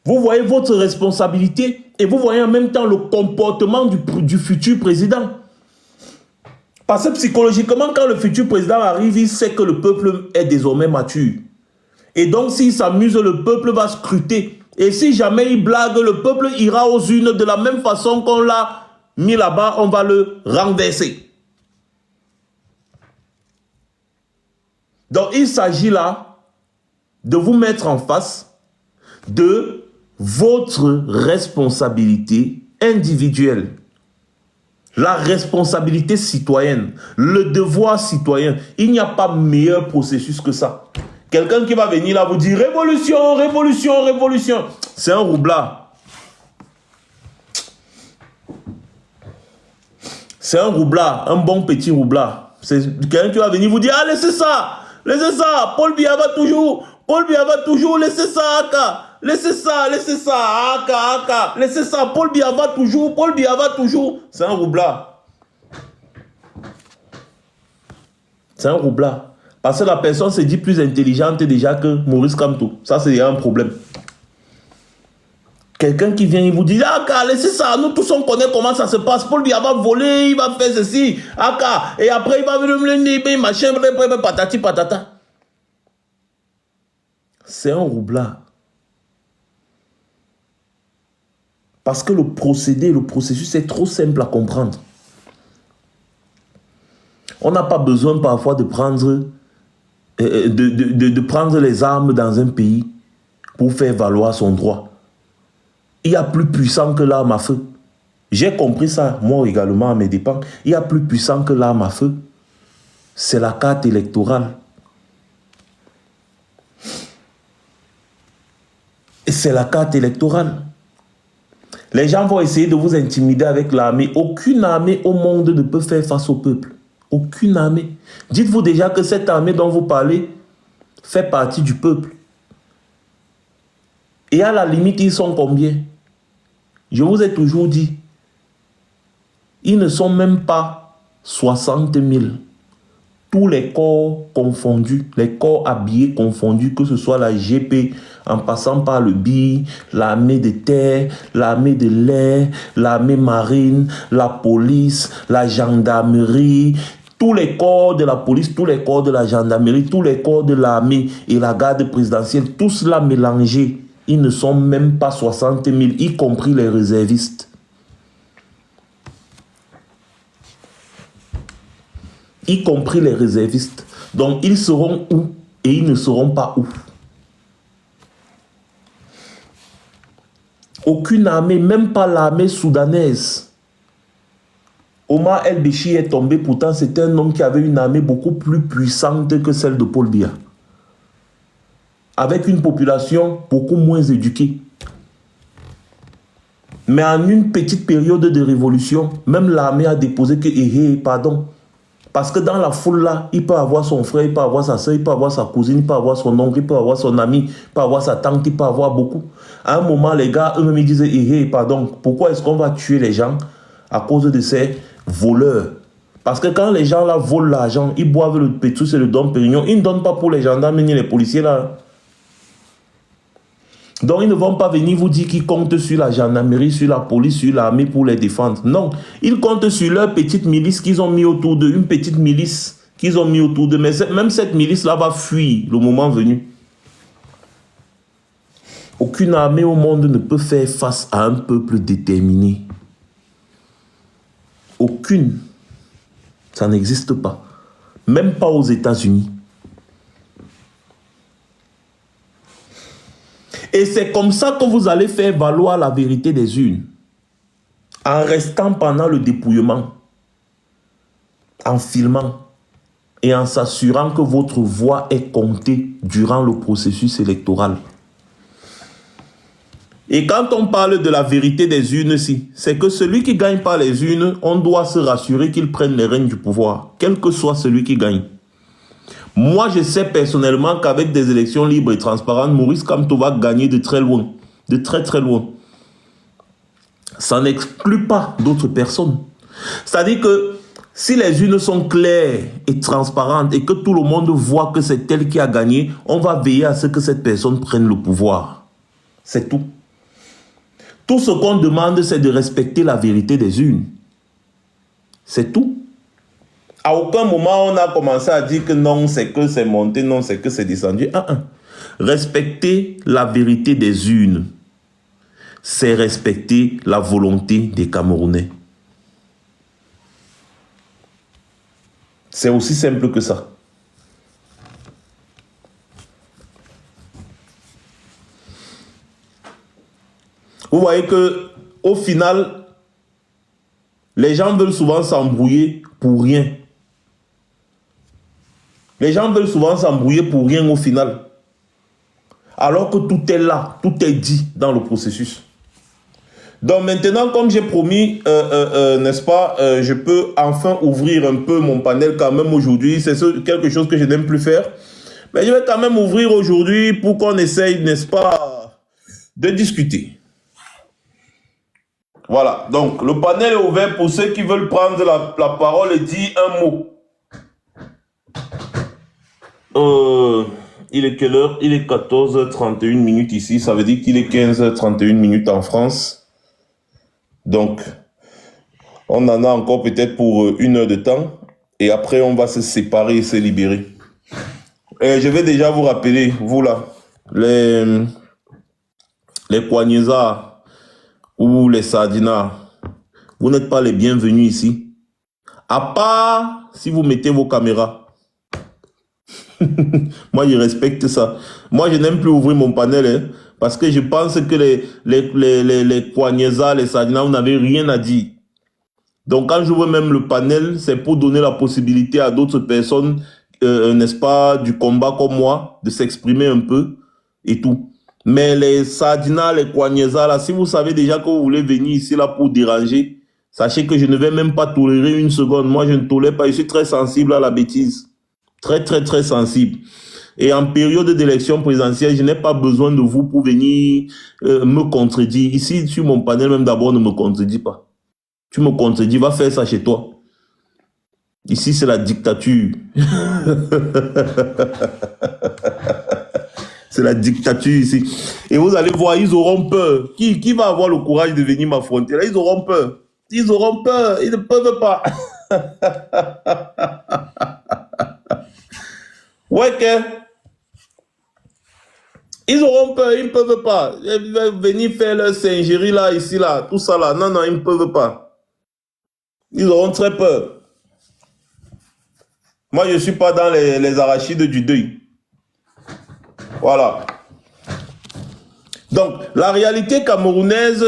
Vous voyez votre responsabilité et vous voyez en même temps le comportement du futur président. Parce que psychologiquement, quand le futur président arrive, il sait que le peuple est désormais mature. Et donc, s'il s'amuse, le peuple va scruter. Et si jamais il blague, le peuple ira aux urnes de la même façon qu'on l'a mis là-bas, on va le renverser. Donc, il s'agit là de vous mettre en face de votre responsabilité individuelle. La responsabilité citoyenne, le devoir citoyen. Il n'y a pas meilleur processus que ça. Quelqu'un qui va venir là vous dire révolution, révolution, révolution. C'est un roublard. C'est un roublard, un bon petit roublard. C'est quelqu'un qui va venir vous dire ah, laissez ça, Paul Biya va toujours, laissez ça, Aka. Laissez ça, Aka. Laissez ça, Paul Biya va toujours. C'est un roublard. C'est un roublard. Parce que la personne se dit plus intelligente déjà que Maurice Kamto. Ça, c'est un problème. Quelqu'un qui vient, il vous dit, Aka, laissez ça. Nous tous, on connaît comment ça se passe. Paul Biya va voler, il va faire ceci. Aka. Et après, il va venir me machin, patati patata. C'est un roublard. Parce que le procédé, le processus est trop simple à comprendre. On n'a pas besoin parfois de prendre, prendre les armes dans un pays pour faire valoir son droit. Il y a plus puissant que l'arme à feu. J'ai compris ça, moi également à mes dépens. Il y a plus puissant que l'arme à feu. C'est la carte électorale. Et c'est la carte électorale. Les gens vont essayer de vous intimider avec l'armée. Aucune armée au monde ne peut faire face au peuple. Aucune armée. Dites-vous déjà que cette armée dont vous parlez fait partie du peuple. Et à la limite, ils sont combien? Je vous ai toujours dit, ils ne sont même pas 60 000. Tous les corps confondus, les corps habillés confondus, que ce soit la GP, en passant par le BI, l'armée de terre, l'armée de l'air, l'armée marine, la police, la gendarmerie, tous les corps de la police, tous les corps de la gendarmerie, tous les corps de l'armée et la garde présidentielle, tout cela mélangé, ils ne sont même pas 60 000, y compris les réservistes. Y compris les réservistes. Donc, ils seront où et ils ne seront pas où. Aucune armée, même pas l'armée soudanaise. Omar El-Béchir est tombé, pourtant c'était un homme qui avait une armée beaucoup plus puissante que celle de Paul Biya. Avec une population beaucoup moins éduquée. Mais en une petite période de révolution, même l'armée a déposé que, pardon. Parce que dans la foule là, il peut avoir son frère, il peut avoir sa soeur, il peut avoir sa cousine, il peut avoir son oncle, il peut avoir son ami, il peut avoir sa tante, il peut avoir beaucoup. À un moment, les gars, eux-mêmes, ils disaient, pardon, pourquoi est-ce qu'on va tuer les gens à cause de ces voleurs? Parce que quand les gens là volent l'argent, ils boivent le pétrus et le Dom Pérignon, ils ne donnent pas pour les gendarmes ni les policiers là. Donc, ils ne vont pas venir vous dire qu'ils comptent sur la gendarmerie, sur la police, sur l'armée pour les défendre. Non, ils comptent sur leur petite milice qu'ils ont mis autour d'eux, une petite milice qu'ils ont mis autour d'eux. Mais même cette milice-là va fuir le moment venu. Aucune armée au monde ne peut faire face à un peuple déterminé. Aucune. Ça n'existe pas. Même pas aux États-Unis. Et c'est comme ça que vous allez faire valoir la vérité des urnes. En restant pendant le dépouillement, en filmant et en s'assurant que votre voix est comptée durant le processus électoral. Et quand on parle de la vérité des urnes, c'est que celui qui gagne par les urnes, on doit se rassurer qu'il prenne les rênes du pouvoir, quel que soit celui qui gagne. Moi, je sais personnellement qu'avec des élections libres et transparentes, Maurice Kamto va gagner de très loin. De très très loin. Ça n'exclut pas d'autres personnes. C'est-à-dire que si les urnes sont claires et transparentes et que tout le monde voit que c'est elle qui a gagné, on va veiller à ce que cette personne prenne le pouvoir. C'est tout. Tout ce qu'on demande, c'est de respecter la vérité des urnes. C'est tout. À aucun moment, on a commencé à dire que non, c'est que c'est monté, non, c'est que c'est descendu. Respecter la vérité des urnes, c'est respecter la volonté des Camerounais. C'est aussi simple que ça. Vous voyez que, au final, les gens veulent souvent s'embrouiller pour rien. Les gens veulent souvent s'embrouiller pour rien au final. Alors que tout est là, tout est dit dans le processus. Donc maintenant, comme j'ai promis, n'est-ce pas, je peux enfin ouvrir un peu mon panel quand même aujourd'hui. C'est quelque chose que je n'aime plus faire. Mais je vais quand même ouvrir aujourd'hui pour qu'on essaye, n'est-ce pas, de discuter. Voilà, donc le panel est ouvert pour ceux qui veulent prendre la parole et dire un mot. Il est quelle heure? Il est 14h31 minutes ici, ça veut dire qu'il est 15h31 minutes en France. Donc, on en a encore peut-être pour 1 heure de temps. Et après, on va se séparer et se libérer. Et je vais déjà vous rappeler, vous là, les Kouagnezas ou les Sardinats, vous n'êtes pas les bienvenus ici. À part si vous mettez vos caméras. Moi, je respecte ça. Moi, je n'aime plus ouvrir mon panel, parce que je pense que les Kouagnezas, les Sardinats, vous n'avez rien à dire. Donc, quand j'ouvre même le panel, c'est pour donner la possibilité à d'autres personnes, n'est-ce pas, du combat comme moi, de s'exprimer un peu et tout. Mais les Sardinats, les Kouagnezas, là, si vous savez déjà que vous voulez venir ici là pour déranger, sachez que je ne vais même pas tolérer une seconde. Moi, je ne tolère pas. Je suis très sensible à la bêtise. Très, très, très sensible. Et en période d'élection présidentielle, je n'ai pas besoin de vous pour venir me contredire. Ici, sur mon panel, même d'abord, ne me contredis pas. Tu me contredis, va faire ça chez toi. Ici, c'est la dictature. C'est la dictature ici. Et vous allez voir, ils auront peur. Qui va avoir le courage de venir m'affronter là? Ils auront peur. Ils auront peur. Ils ne peuvent pas. Ouais, que ils auront peur, ils ne peuvent pas. Ils vont venir faire leur singerie là, ici, là, tout ça là. Non, non, ils ne peuvent pas. Ils auront très peur. Moi, je ne suis pas dans les arachides du deuil. Voilà. Donc, la réalité camerounaise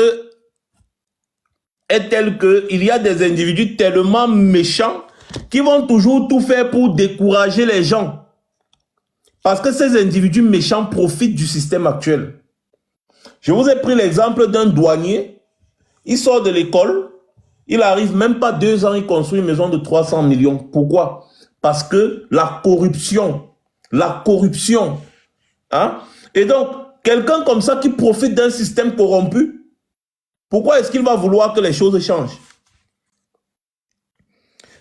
est telle qu'il y a des individus tellement méchants qui vont toujours tout faire pour décourager les gens. Parce que ces individus méchants profitent du système actuel. Je vous ai pris l'exemple d'un douanier Il sort de l'école, il arrive même pas 2 ans, il construit une maison de 300 millions. Pourquoi? Parce que la corruption, hein? Et donc, quelqu'un comme ça qui profite d'un système corrompu, pourquoi est-ce qu'il va vouloir que les choses changent?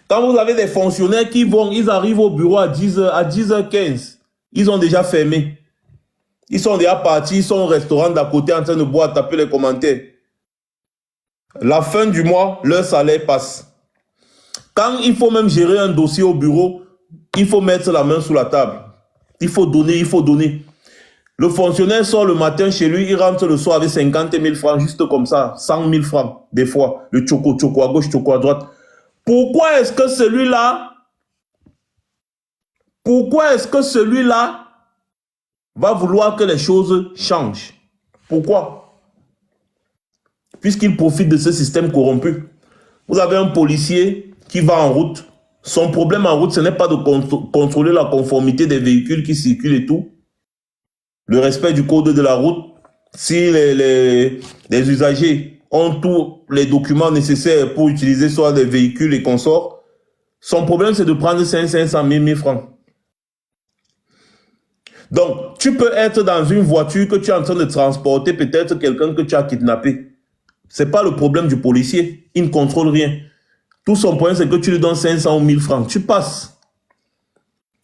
Quand vous avez des fonctionnaires qui vont, ils arrivent au bureau à 10h, à 10h15, ils ont déjà fermé. Ils sont déjà partis, ils sont au restaurant d'à côté en train de boire, taper les commentaires. La fin du mois, leur salaire passe. Quand il faut même gérer un dossier au bureau, il faut mettre la main sous la table. Il faut donner, il faut donner. Le fonctionnaire sort le matin chez lui, il rentre le soir avec 50 000 francs, juste comme ça, 100 000 francs, des fois. Le choco à gauche, choco à droite. Pourquoi est-ce que celui-là va vouloir que les choses changent? Pourquoi? Puisqu'il profite de ce système corrompu. Vous avez un policier qui va en route. Son problème en route, ce n'est pas de contrôler la conformité des véhicules qui circulent et tout. Le respect du code de la route. Si les usagers ont tous les documents nécessaires pour utiliser soit des véhicules et consorts, son problème, c'est de prendre 500 000 francs. Donc, tu peux être dans une voiture que tu es en train de transporter peut-être quelqu'un que tu as kidnappé. Ce n'est pas le problème du policier. Il ne contrôle rien. Tout son problème, c'est que tu lui donnes 500 ou 1000 francs. Tu passes.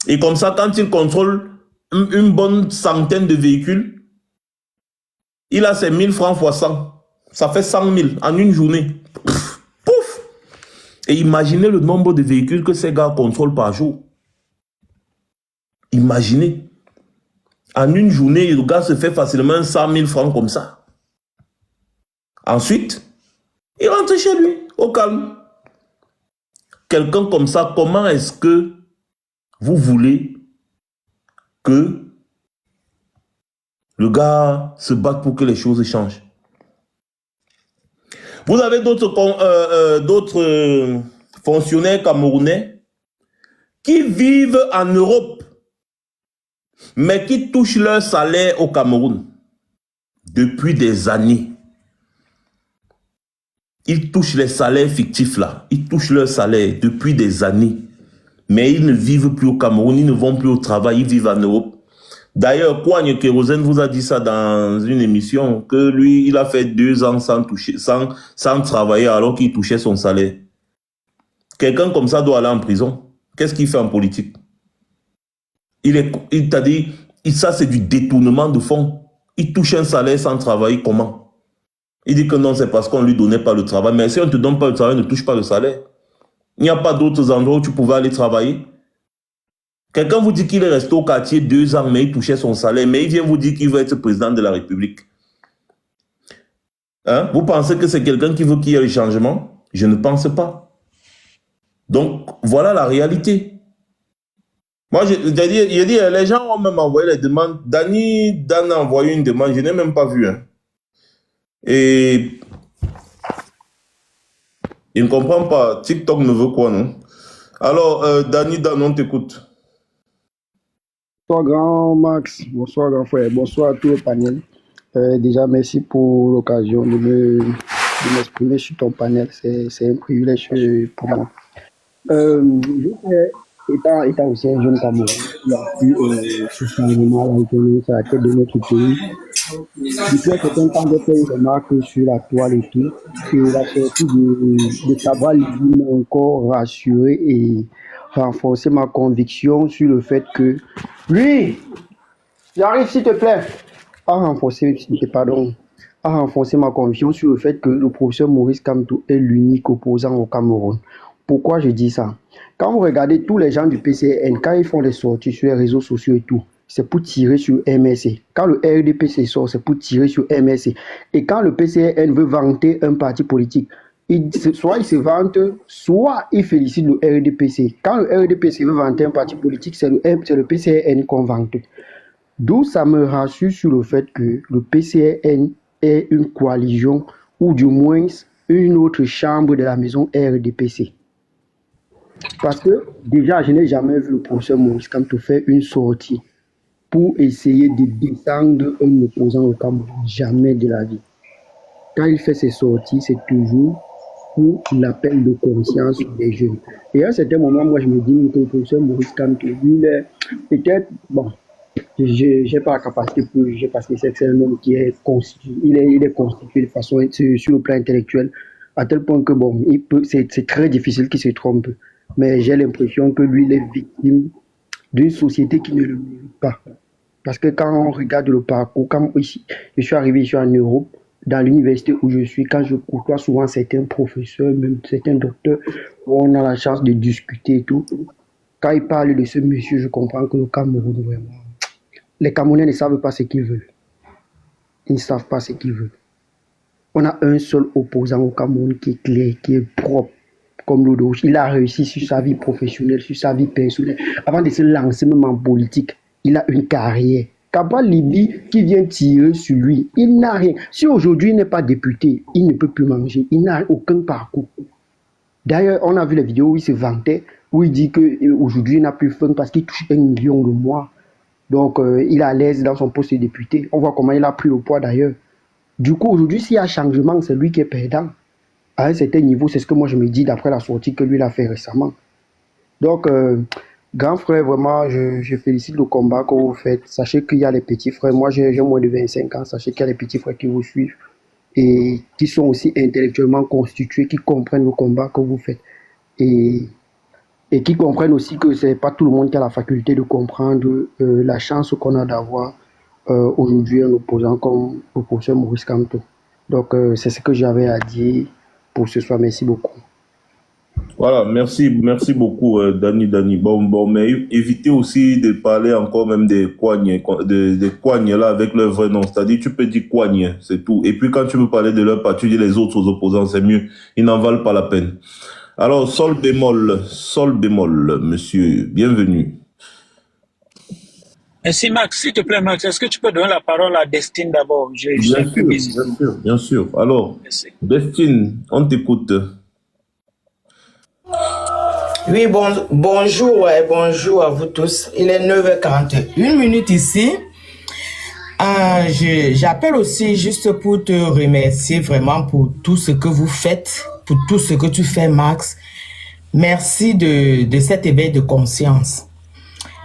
Et comme ça, quand il contrôle une bonne centaine de véhicules, il a ses 1000 francs fois 100. Ça fait 100 000 en une journée. Pouf! Et imaginez le nombre de véhicules que ces gars contrôlent par jour. Imaginez. En une journée, le gars se fait facilement 100 000 francs comme ça. Ensuite, il rentre chez lui, au calme. Quelqu'un comme ça, comment est-ce que vous voulez que le gars se batte pour que les choses changent? Vous avez d'autres fonctionnaires camerounais qui vivent en Europe, mais qui touchent leur salaire au Cameroun depuis des années. Ils touchent les salaires fictifs là. Ils touchent leur salaire depuis des années. Mais ils ne vivent plus au Cameroun, ils ne vont plus au travail, ils vivent en Europe. D'ailleurs, Kouagne Kérosène vous a dit ça dans une émission, que lui, il a fait 2 ans sans travailler alors qu'il touchait son salaire. Quelqu'un comme ça doit aller en prison. Qu'est-ce qu'il fait en politique? Il t'a dit, ça c'est du détournement de fonds. Il touche un salaire sans travailler, comment? Il dit que non, c'est parce qu'on ne lui donnait pas le travail. Mais si on ne te donne pas le travail, ne touche pas le salaire. Il n'y a pas d'autres endroits où tu pouvais aller travailler. Quelqu'un vous dit qu'il est resté au quartier 2 ans, mais il touchait son salaire, mais il vient vous dire qu'il veut être président de la République. Hein? Vous pensez que c'est quelqu'un qui veut qu'il y ait le changement? Je ne pense pas. Donc, voilà la réalité. Moi, j'ai dit, les gens ont même envoyé les demandes. Dan a envoyé une demande, je n'ai même pas vu. Hein. Et il ne comprend pas. TikTok ne veut quoi, non? Alors, Dan, on t'écoute. Bonsoir grand Max, bonsoir grand frère, bonsoir à tout le panel. Déjà, merci pour l'occasion de m'exprimer sur ton panel, c'est un privilège pour moi. Étant aussi un jeune Camerounais qui a pu ce changement à la tête de notre pays, depuis un certain temps, j'ai fait une remarque sur la toile et tout, que la sortie de Sabra Livine m'a encore rassuré et renforcé ma conviction sur le fait que lui, j'arrive s'il te plaît, a renforcé ma conviction sur le fait que le professeur Maurice Kamto est l'unique opposant au Cameroun. Pourquoi je dis ça? Quand vous regardez tous les gens du PCN, quand ils font des sorties sur les réseaux sociaux et tout, c'est pour tirer sur MSC. Quand le RDPC sort, c'est pour tirer sur MSC. Et quand le PCN veut vanter un parti politique, soit il se vante, soit il félicite le RDPC. Quand le RDPC veut vanter un parti politique, c'est le PCN qu'on vante. D'où ça me rassure sur le fait que le PCN est une coalition, ou du moins une autre chambre de la maison RDPC. Parce que déjà, je n'ai jamais vu le professeur Maurice Kamto faire une sortie pour essayer de descendre un opposant au Cameroun. Jamais de la vie. quand il fait ses sorties, c'est toujours pour l'appel de conscience des jeunes. Et à un certain moment, moi, je me dis que le professeur Maurice Kamto, lui, il est peut-être, bon, je n'ai pas la capacité pour juger parce que c'est un homme qui est constitué, il est constitué de façon sur le plan intellectuel, à tel point que bon, c'est très difficile qu'il se trompe. Mais j'ai l'impression que lui, il est victime d'une société qui ne le mérite pas. Parce que quand on regarde le parcours, comme ici, je suis arrivé ici en Europe, dans l'université où je suis, quand je côtoie souvent certains professeurs, même certains docteurs, où on a la chance de discuter et tout, quand ils parlent de ce monsieur, je comprends que le Cameroun, vraiment, les Camerounais ne savent pas ce qu'ils veulent. Ils ne savent pas ce qu'ils veulent. On a un seul opposant au Cameroun qui est clair, qui est propre, comme l'eau d'eau. Il a réussi sur sa vie professionnelle, sur sa vie personnelle. Avant de se lancer même en politique, il a une carrière. Kabal Libi qui vient tirer sur lui, il n'a rien. Si aujourd'hui il n'est pas député, il ne peut plus manger. Il n'a aucun parcours. D'ailleurs, on a vu les vidéos où il se vantait, où il dit qu'aujourd'hui il n'a plus faim parce qu'il touche 1 million le mois. Donc, il est à l'aise dans son poste de député. On voit comment il a pris le poids d'ailleurs. Du coup, aujourd'hui, s'il y a changement, c'est lui qui est perdant. À un certain niveau, c'est ce que moi je me dis d'après la sortie que lui a fait récemment. Donc, grand frère, vraiment, je félicite le combat que vous faites. Sachez qu'il y a les petits frères. Moi, j'ai moins de 25 ans. Sachez qu'il y a les petits frères qui vous suivent et qui sont aussi intellectuellement constitués, qui comprennent le combat que vous faites. Et qui comprennent aussi que ce n'est pas tout le monde qui a la faculté de comprendre la chance qu'on a d'avoir aujourd'hui un opposant comme le professeur Maurice Kamto. Donc, c'est ce que j'avais à dire pour ce soir. Merci beaucoup. Voilà, merci beaucoup, Dani. Bon, mais évitez aussi de parler encore même des coignes, des coignes là avec leur vrai nom. C'est-à-dire, tu peux dire coignes, c'est tout. Et puis, quand tu veux parler de leur parti, tu dis les autres opposants, c'est mieux. Ils n'en valent pas la peine. Alors, sol bémol, monsieur, bienvenue. Merci Max, s'il te plaît Max, est-ce que tu peux donner la parole à Destine d'abord? Bien sûr. Alors, merci. Destine, on t'écoute. Oui, bonjour à vous tous. Il est 9h41 minutes ici. J'appelle aussi juste pour te remercier vraiment pour tout ce que vous faites, pour tout ce que tu fais, Max. Merci de cet éveil de conscience.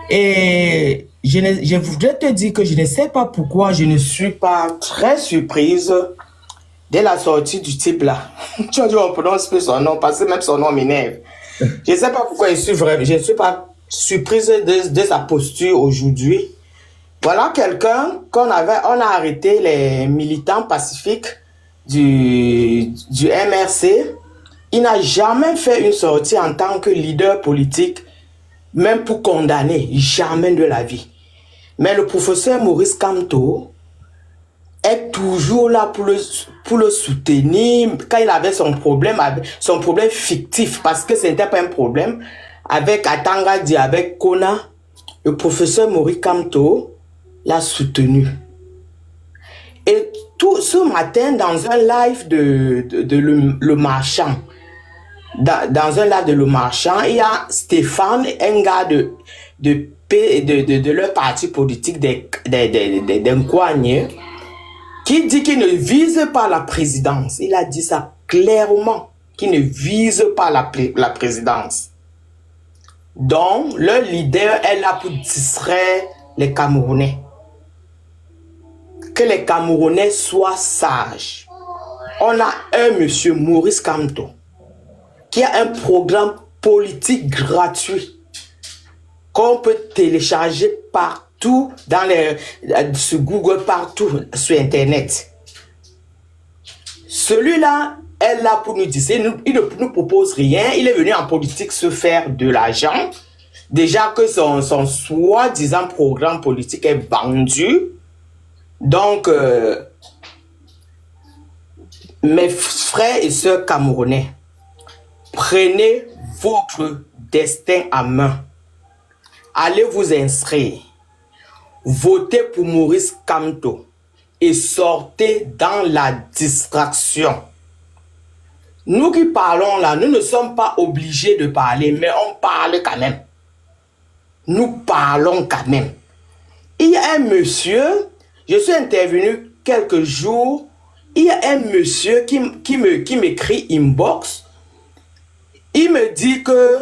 Et je voudrais te dire que je ne sais pas pourquoi je ne suis pas très surprise dès la sortie du type là. Tu as dit on prononce plus son nom parce que même son nom m'énerve. Je ne sais pas pourquoi je ne suis pas surprise de sa posture aujourd'hui. Voilà quelqu'un on a arrêté les militants pacifiques du MRC. Il n'a jamais fait une sortie en tant que leader politique, même pour condamner, jamais de la vie. Mais le professeur Maurice Kamto est toujours là pour le soutenir quand il avait son problème fictif, parce que ce n'était pas un problème, avec Atangadi, avec Kona. Le professeur Maurice Kamto l'a soutenu. Et tout ce matin, dans un live de Le Marchand, dans un live de Le Marchand, il y a Stéphane, un gars de leur parti politique des Nkouagne, qui dit qu'il ne vise pas la présidence. Il a dit ça clairement, qu'il ne vise pas la présidence. Donc, leur leader est là pour distraire les Camerounais. Que les Camerounais soient sages. On a un monsieur, Maurice Kamto, qui a un programme politique gratuit qu'on peut télécharger partout sur Google, partout sur Internet. Celui-là est là pour nous dire, il ne nous propose rien, il est venu en politique se faire de l'argent. Déjà que son soi-disant programme politique est vendu. Donc, mes frères et sœurs camerounais, prenez votre destin en main. Allez vous inscrire. Votez pour Maurice Kamto et sortez dans la distraction. Nous qui parlons là, nous ne sommes pas obligés de parler, mais on parle quand même. Nous parlons quand même. Il y a un monsieur, je suis intervenu quelques jours, il y a un monsieur qui m'écrit inbox. Il me dit que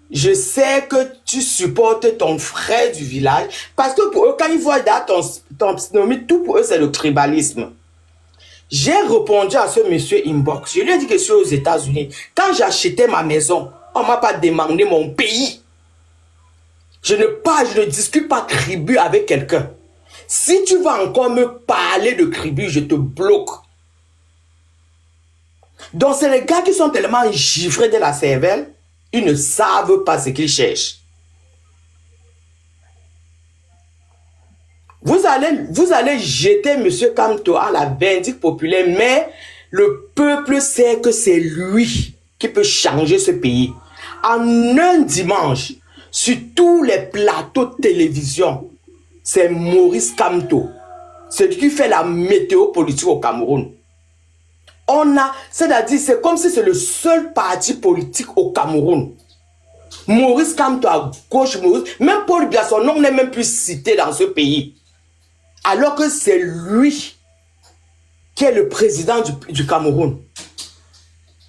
je sais que tu supportes ton frère du village. Parce que pour eux, quand ils voient dans ton pseudonyme, tout pour eux, c'est le tribalisme. J'ai répondu à ce monsieur inbox. Je lui ai dit que je suis aux États-Unis. Quand j'achetais ma maison, on ne m'a pas demandé mon pays. Je ne discute pas tribut avec quelqu'un. Si tu vas encore me parler de tribu, je te bloque. Donc, c'est les gars qui sont tellement givrés de la cervelle, ils ne savent pas ce qu'ils cherchent. Vous allez jeter M. Kamto à la vindicte populaire, mais le peuple sait que c'est lui qui peut changer ce pays. En un dimanche, sur tous les plateaux de télévision, c'est Maurice Kamto, celui qui fait la météo politique au Cameroun. C'est-à-dire, c'est comme si c'est le seul parti politique au Cameroun. Maurice Kamto à gauche, même Paul Biya, son nom n'est même plus cité dans ce pays. Alors que c'est lui qui est le président du Cameroun.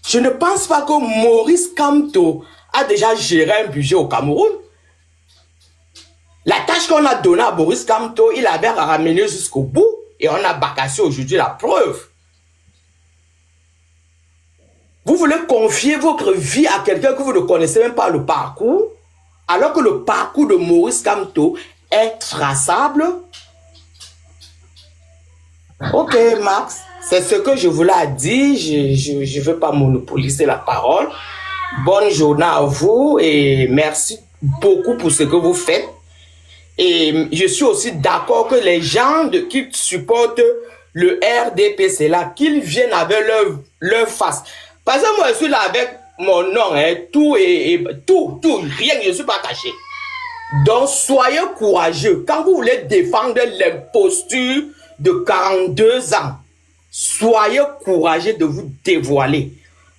Je ne pense pas que Maurice Kamto a déjà géré un budget au Cameroun. La tâche qu'on a donnée à Maurice Kamto, il avait ramené jusqu'au bout et on a bacassé aujourd'hui la preuve. Vous voulez confier votre vie à quelqu'un que vous ne connaissez même pas le parcours, alors que le parcours de Maurice Kamto est traçable. Ok, Max, c'est ce que je voulais dire. Je ne veux pas monopoliser la parole. Bonne journée à vous et merci beaucoup pour ce que vous faites. Et je suis aussi d'accord que les gens qui supportent le RDPC là, qu'ils viennent avec leur face. Parce que moi, je suis là avec mon nom, hein, tout, rien, je ne suis pas caché. Donc, soyez courageux. Quand vous voulez défendre l'imposture de 42 ans, soyez courageux de vous dévoiler.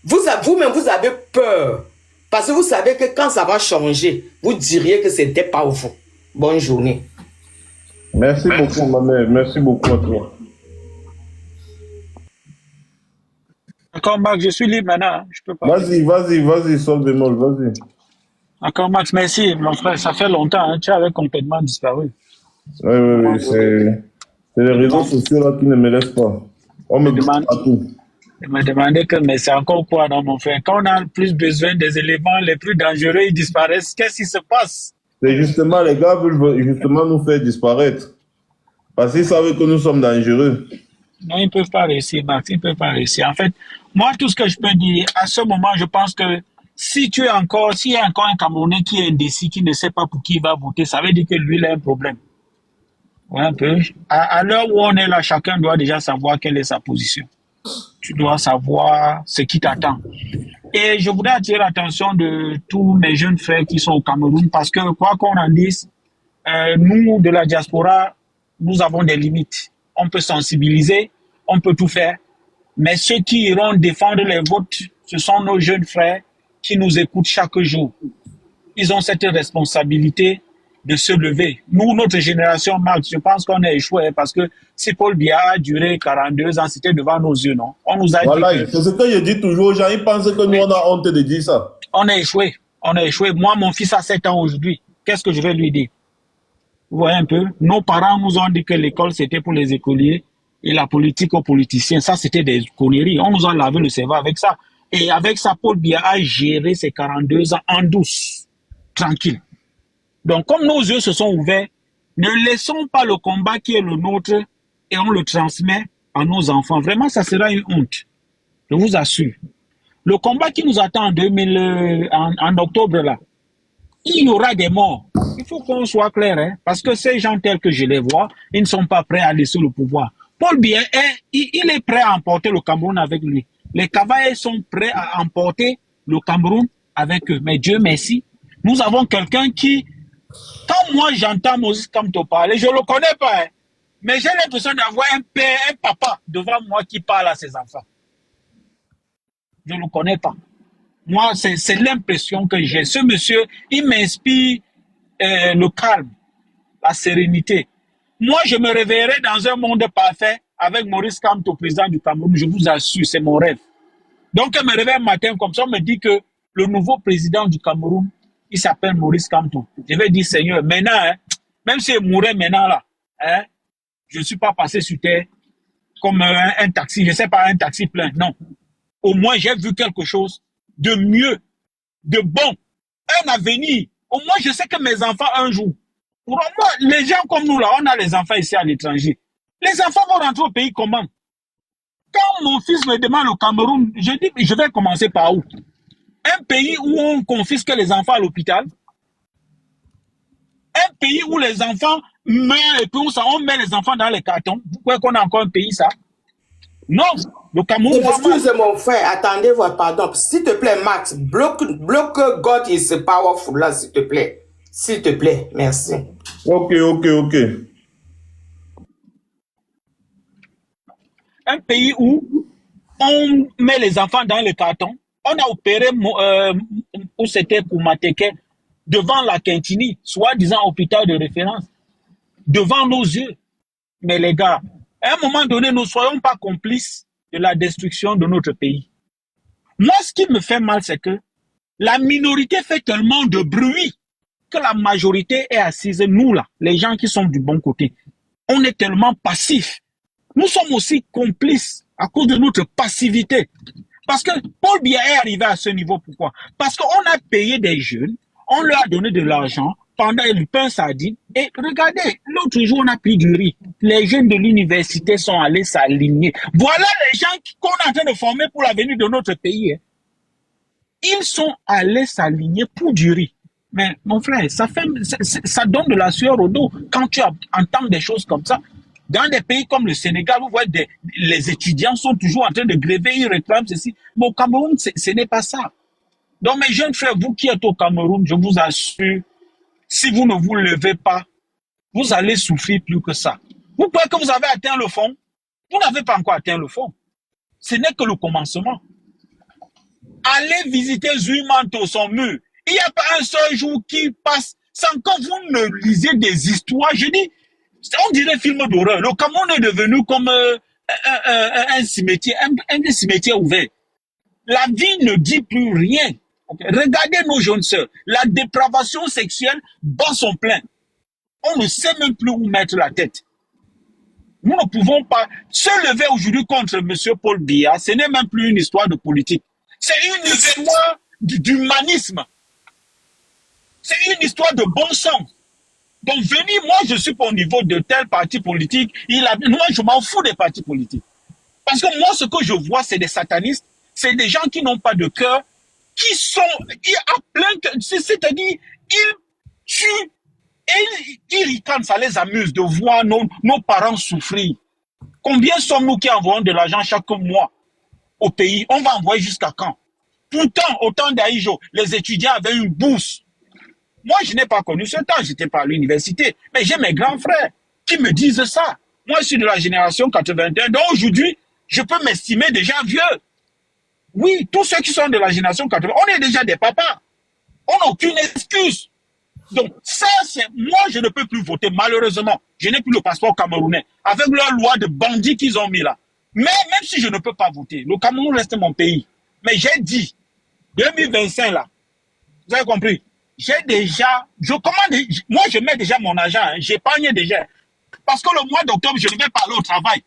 Vous-même, vous avez peur. Parce que vous savez que quand ça va changer, vous diriez que ce n'était pas vous. Bonne journée. Merci beaucoup, ma mère. Merci beaucoup à toi. D'accord, Max, je suis libre maintenant. Hein. Je peux pas. Vas-y, sol bémol, vas-y. D'accord, Max, merci, mon frère. Ça fait longtemps, hein. Tu avais complètement disparu. Oui, c'est les réseaux sociaux là qui ne me laissent pas. On me demande à tout. Il m'a demandé que, mais c'est encore quoi, non, mon frère? Quand on a le plus besoin des éléments les plus dangereux, ils disparaissent. Qu'est-ce qui se passe? C'est justement, les gars veulent justement nous faire disparaître. Parce qu'ils savent que nous sommes dangereux. Non, ils ne peuvent pas réussir, Max. Ils ne peuvent pas réussir. En fait, moi, tout ce que je peux dire, à ce moment, je pense que s'il y a encore un Camerounais qui est indécis, qui ne sait pas pour qui il va voter, ça veut dire que lui, il a un problème. Ouais, un peu. À l'heure où on est là, chacun doit déjà savoir quelle est sa position. Tu dois savoir ce qui t'attend. Et je voudrais attirer l'attention de tous mes jeunes frères qui sont au Cameroun parce que, quoi qu'on en dise, nous, de la diaspora, nous avons des limites. On peut sensibiliser, on peut tout faire, mais ceux qui iront défendre les votes, ce sont nos jeunes frères qui nous écoutent chaque jour. Ils ont cette responsabilité de se lever. Nous, notre génération, Max, je pense qu'on a échoué parce que si Paul Biya a duré 42 ans, c'était devant nos yeux, non? On nous a voilà, dit que... c'est ce que je dis toujours aux gens, ils pensent que nous, on a honte de dire ça. On a échoué. Moi, mon fils a 7 ans aujourd'hui. Qu'est-ce que je vais lui dire? Vous voyez un peu? Nos parents nous ont dit que l'école, c'était pour les écoliers et la politique aux politiciens. Ça, c'était des conneries. On nous a lavé le cerveau avec ça. Et avec ça, Paul Biya a géré ses 42 ans en douce, tranquille. Donc, comme nos yeux se sont ouverts, ne laissons pas le combat qui est le nôtre et on le transmet à nos enfants. Vraiment, ça sera une honte. Je vous assure. Le combat qui nous attend en octobre, là, il y aura des morts. Il faut qu'on soit clair, hein, parce que ces gens tels que je les vois, ils ne sont pas prêts à laisser le pouvoir. Paul Biya, il est prêt à emporter le Cameroun avec lui. Les Cavaillés sont prêts à emporter le Cameroun avec eux. Mais Dieu merci, nous avons quelqu'un qui, quand moi j'entends Maurice Kamto parler, je ne le connais pas, hein, mais j'ai l'impression d'avoir un père, un papa devant moi qui parle à ses enfants. Je ne le connais pas. Moi, c'est l'impression que j'ai. Ce monsieur, il m'inspire le calme, la sérénité. Moi, je me réveillerai dans un monde parfait avec Maurice Kamto, président du Cameroun, je vous assure, c'est mon rêve. Donc, elle me réveille un matin comme ça, on me dit que le nouveau président du Cameroun, il s'appelle Maurice Kamto. Je vais dire, Seigneur, maintenant, hein, même s'il mourait maintenant là, hein, je ne suis pas passé sur terre comme un taxi, je ne sais pas, un taxi plein, non. Au moins, j'ai vu quelque chose de mieux, de bon, un avenir. Au moins, je sais que mes enfants, un jour, pour moi, les gens comme nous là, on a les enfants ici à l'étranger. Les enfants vont rentrer au pays comment? Quand mon fils me demande au Cameroun, je dis, je vais commencer par où? Un pays où on confisque les enfants à l'hôpital, un pays où les enfants meurent et puis on met les enfants dans les cartons. Vous croyez qu'on a encore un pays, ça? Non, le Cameroun va mal. Excusez mon frère, attendez, pardon. S'il te plaît, Max, bloque God is powerful là, s'il te plaît. S'il te plaît, merci. Ok. Un pays où on met les enfants dans les cartons. On a opéré où c'était pour Mateke devant la Quintini, soi-disant hôpital de référence, devant nos yeux. Mais les gars, à un moment donné, ne soyons pas complices de la destruction de notre pays. Moi, ce qui me fait mal, c'est que la minorité fait tellement de bruit que la majorité est assise, nous là, les gens qui sont du bon côté. On est tellement passifs. Nous sommes aussi complices à cause de notre passivité. Parce que Paul Biya est arrivé à ce niveau, pourquoi? Parce qu'on a payé des jeunes, on leur a donné de l'argent pendant le pain sardine. Et regardez, l'autre jour, on a pris du riz. Les jeunes de l'université sont allés s'aligner. Voilà les gens qu'on est en train de former pour l'avenir de notre pays. Ils sont allés s'aligner pour du riz. Mais mon frère, ça donne de la sueur au dos quand tu entends des choses comme ça. Dans des pays comme le Sénégal, vous voyez, les étudiants sont toujours en train de gréver, ils réclament ceci. Mais au Cameroun, ce n'est pas ça. Donc mes jeunes frères, vous qui êtes au Cameroun, je vous assure, si vous ne vous levez pas, vous allez souffrir plus que ça. Vous croyez que vous avez atteint le fond? Vous n'avez pas encore atteint le fond. Ce n'est que le commencement. Allez visiter Zuimanto, son mur. Il n'y a pas un seul jour qui passe sans que vous ne lisez des histoires. Je dis, on dirait film d'horreur. Le Cameroun est devenu comme un cimetière, un cimetière ouvert. La vie ne dit plus rien. Regardez nos jeunes sœurs. La dépravation sexuelle bat son plein. On ne sait même plus où mettre la tête. Nous ne pouvons pas se lever aujourd'hui contre M. Paul Biya. Ce n'est même plus une histoire de politique. C'est une histoire d'humanisme. C'est une histoire de bon sens. Donc, venir, moi, je suis pas au niveau de tel parti politique. Moi, je m'en fous des partis politiques. Parce que moi, ce que je vois, c'est des satanistes. C'est des gens qui n'ont pas de cœur, qui sont à plein... C'est-à-dire, ils tuent et ils ricanent. Ça les amuse de voir nos parents souffrir. Combien sommes-nous qui envoyons de l'argent chaque mois au pays? On va envoyer jusqu'à quand? Pourtant, au temps d'Aïjo, les étudiants avaient une bourse. Moi, je n'ai pas connu ce temps, j'étais pas à l'université. Mais j'ai mes grands frères qui me disent ça. Moi, je suis de la génération 81. Donc aujourd'hui, je peux m'estimer déjà vieux. Oui, tous ceux qui sont de la génération 80, on est déjà des papas. On n'a aucune excuse. Donc ça, c'est... Moi, je ne peux plus voter, malheureusement. Je n'ai plus le passeport camerounais. Avec leur loi de bandits qu'ils ont mis là. Mais même si je ne peux pas voter, le Cameroun reste mon pays. Mais j'ai dit, 2025 là, vous avez compris? J'ai déjà, moi je mets déjà mon argent, hein, j'épargne déjà. Parce que le mois d'octobre, je ne vais pas aller au travail.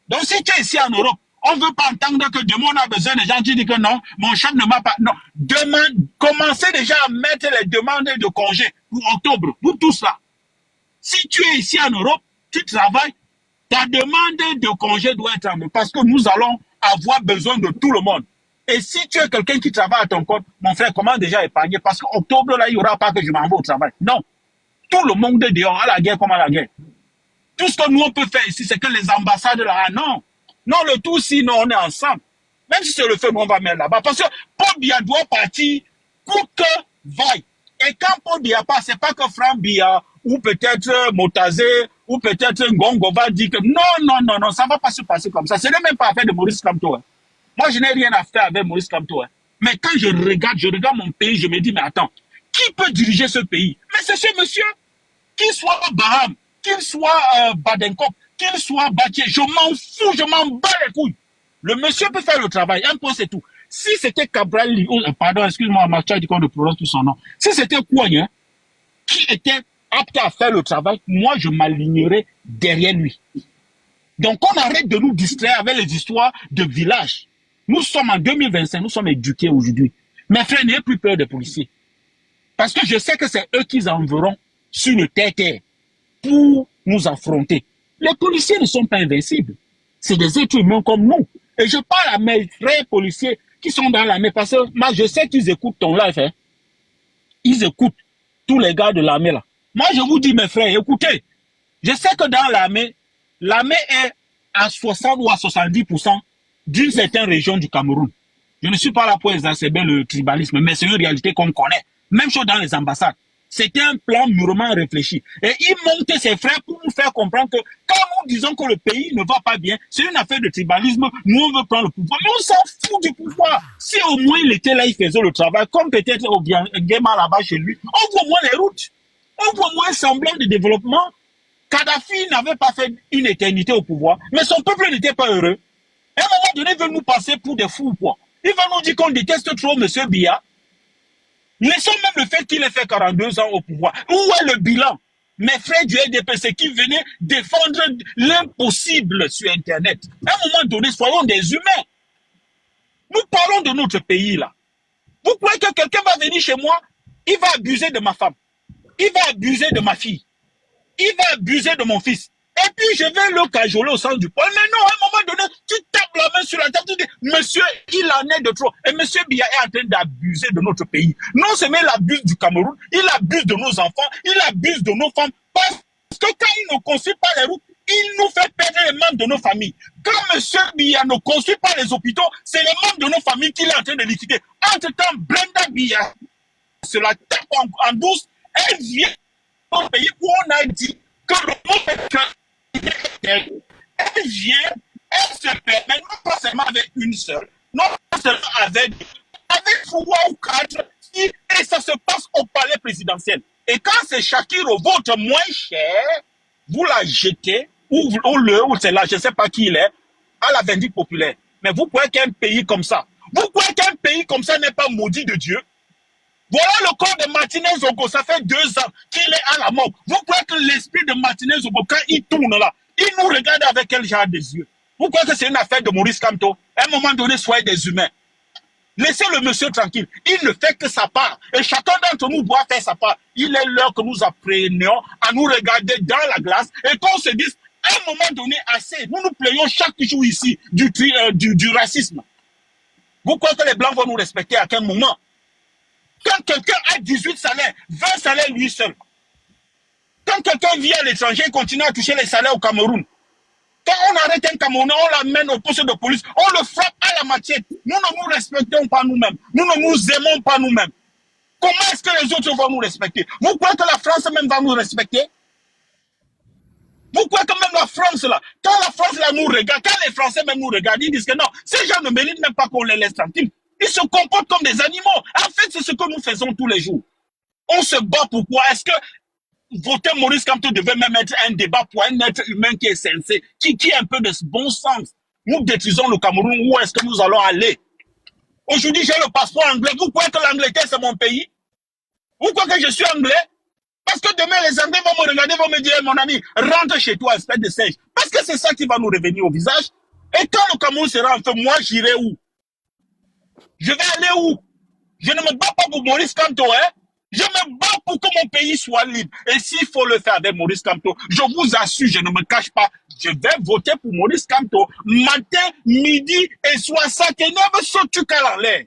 Donc si tu es ici en Europe, on ne veut pas entendre que demain on a besoin de gens qui disent que non, mon chef ne m'a pas... Non, commencez déjà à mettre les demandes de congé pour octobre, pour tout cela. Si tu es ici en Europe, tu travailles, ta demande de congé doit être en Europe. Parce que nous allons avoir besoin de tout le monde. Et si tu es quelqu'un qui travaille à ton compte, mon frère, comment déjà épargner? Parce qu'octobre, là, il n'y aura pas que je m'en vais au travail. Non. Tout le monde est dehors, à la guerre comme à la guerre. Tout ce que nous, on peut faire ici, c'est que les ambassades, là, non. Non, le tout, sinon, on est ensemble. Même si c'est le feu, on va mettre là-bas. Parce que Paul Biya doit partir, coûte que vaille. Et quand Paul Biya part, c'est pas que Franck Biya, ou peut-être Motazé, ou peut-être Ngongo va dire que non, ça va pas se passer comme ça. Ce n'est même pas affaire de Maurice Kamto. Hein. Moi, je n'ai rien à faire avec Maurice Kamto. Hein. Mais quand je regarde mon pays, je me dis, mais attends, qui peut diriger ce pays? Mais c'est ce monsieur, qu'il soit Baham, qu'il soit Badenkop, qu'il soit bâtier, je m'en fous, je m'en bats les couilles. Le monsieur peut faire le travail, un point c'est tout. Si c'était Cabral, pardon, excuse-moi, Macha dit qu'on ne prononce plus son nom. Si c'était Kouagn qui était apte à faire le travail, moi je m'alignerais derrière lui. Donc on arrête de nous distraire avec les histoires de village. Nous sommes en 2025, nous sommes éduqués aujourd'hui. Mes frères, n'ayez plus peur des policiers. Parce que je sais que c'est eux qui enverront sur le terre pour nous affronter. Les policiers ne sont pas invincibles. C'est des êtres humains comme nous. Et je parle à mes frères policiers qui sont dans l'armée parce que moi, je sais qu'ils écoutent ton live. Hein. Ils écoutent tous les gars de l'armée là. Moi, je vous dis, mes frères, écoutez, je sais que dans l'armée est à 60 ou à 70% d'une certaine région du Cameroun. Je ne suis pas là pour exacerber le tribalisme, mais c'est une réalité qu'on connaît. Même chose dans les ambassades. C'était un plan mûrement réfléchi. Et il montait ses frères pour nous faire comprendre que quand nous disons que le pays ne va pas bien, c'est une affaire de tribalisme, nous on veut prendre le pouvoir. Mais on s'en fout du pouvoir. Si au moins il était là, il faisait le travail, comme peut-être au Guéma là-bas chez lui, on voit au moins les routes. On voit au moins un semblant de développement. Kadhafi n'avait pas fait une éternité au pouvoir, mais son peuple n'était pas heureux. À un moment donné, il veut nous passer pour des fous, quoi. Il va nous dire qu'on déteste trop M. Biya. Laissons même le fait qu'il ait fait 42 ans au pouvoir. Où est le bilan? Mes frères du LDPC qui venaient défendre l'impossible sur Internet. À un moment donné, soyons des humains. Nous parlons de notre pays, là. Vous croyez que quelqu'un va venir chez moi, il va abuser de ma femme, il va abuser de ma fille, il va abuser de mon fils. Et puis, je vais le cajoler au sens du poil. Mais non, à un moment donné, tu tapes la main sur la table, tu dis, monsieur, il en est de trop. Et monsieur Biya est en train d'abuser de notre pays. Non seulement il abuse du Cameroun, il abuse de nos enfants, il abuse de nos femmes. Parce que quand il ne construit pas les routes, il nous fait perdre les membres de nos familles. Quand monsieur Biya ne construit pas les hôpitaux, c'est les membres de nos familles qu'il est en train de liquider. Entre-temps, Brenda Biya se la tape en douce. Elle vient au pays où on a dit que le monde est que elle vient, elle se permet, non pas seulement avec une seule, non pas seulement avec 3 ou 4, et ça se passe au palais présidentiel. Et quand c'est Shakiro, votre moins cher, vous la jetez, ou c'est là, je ne sais pas qui il est, à la vindicte populaire. Mais vous croyez qu'un pays comme ça, n'est pas maudit de Dieu? Voilà le corps de Martinez Zogo, ça fait 2 ans qu'il est à la mort. Vous croyez que l'esprit de Martinez Zogo, quand il tourne là, il nous regarde avec quel genre des yeux? Vous croyez que c'est une affaire de Maurice Kamto? À un moment donné, soyez des humains. Laissez le monsieur tranquille. Il ne fait que sa part. Et chacun d'entre nous doit faire sa part. Il est l'heure que nous apprenions à nous regarder dans la glace et qu'on se dise, à un moment donné, assez. Nous nous plaignons chaque jour ici du racisme. Vous croyez que les Blancs vont nous respecter à quel moment? Quand quelqu'un a 18 salaires, 20 salaires lui seul. Quand quelqu'un vit à l'étranger et continue à toucher les salaires au Cameroun. Quand on arrête un Camerounais, on l'amène au poste de police, on le frappe à la machette. Nous ne nous respectons pas nous-mêmes. Nous ne nous aimons pas nous-mêmes. Comment est-ce que les autres vont nous respecter? Vous croyez que la France même va nous respecter? Vous croyez que même la France là, quand la France là nous regarde, quand les Français même nous regardent, ils disent que non, ces gens ne méritent même pas qu'on les laisse tranquilles. Ils se comportent comme des animaux. En fait, c'est ce que nous faisons tous les jours. On se bat pourquoi? Est-ce que voter Maurice Kamto devait même être un débat pour un être humain qui est sensé, qui a un peu de bon sens? Nous détruisons le Cameroun, où est-ce que nous allons aller? Aujourd'hui, j'ai le passeport anglais. Vous croyez que l'Angleterre, c'est mon pays? Vous croyez que je suis anglais? Parce que demain, les Anglais vont me regarder, vont me dire, mon ami, rentre chez toi, espèce de singe. Parce que c'est ça qui va nous revenir au visage. Et quand le Cameroun sera en feu, moi, j'irai où? Je vais aller où? Je ne me bats pas pour Maurice Kamto, hein? Je me bats pour que mon pays soit libre. Et s'il faut le faire avec Maurice Kamto, je vous assure, je ne me cache pas, je vais voter pour Maurice Kamto matin, midi et soir, ça t'énerve, saute tu cales en l'air.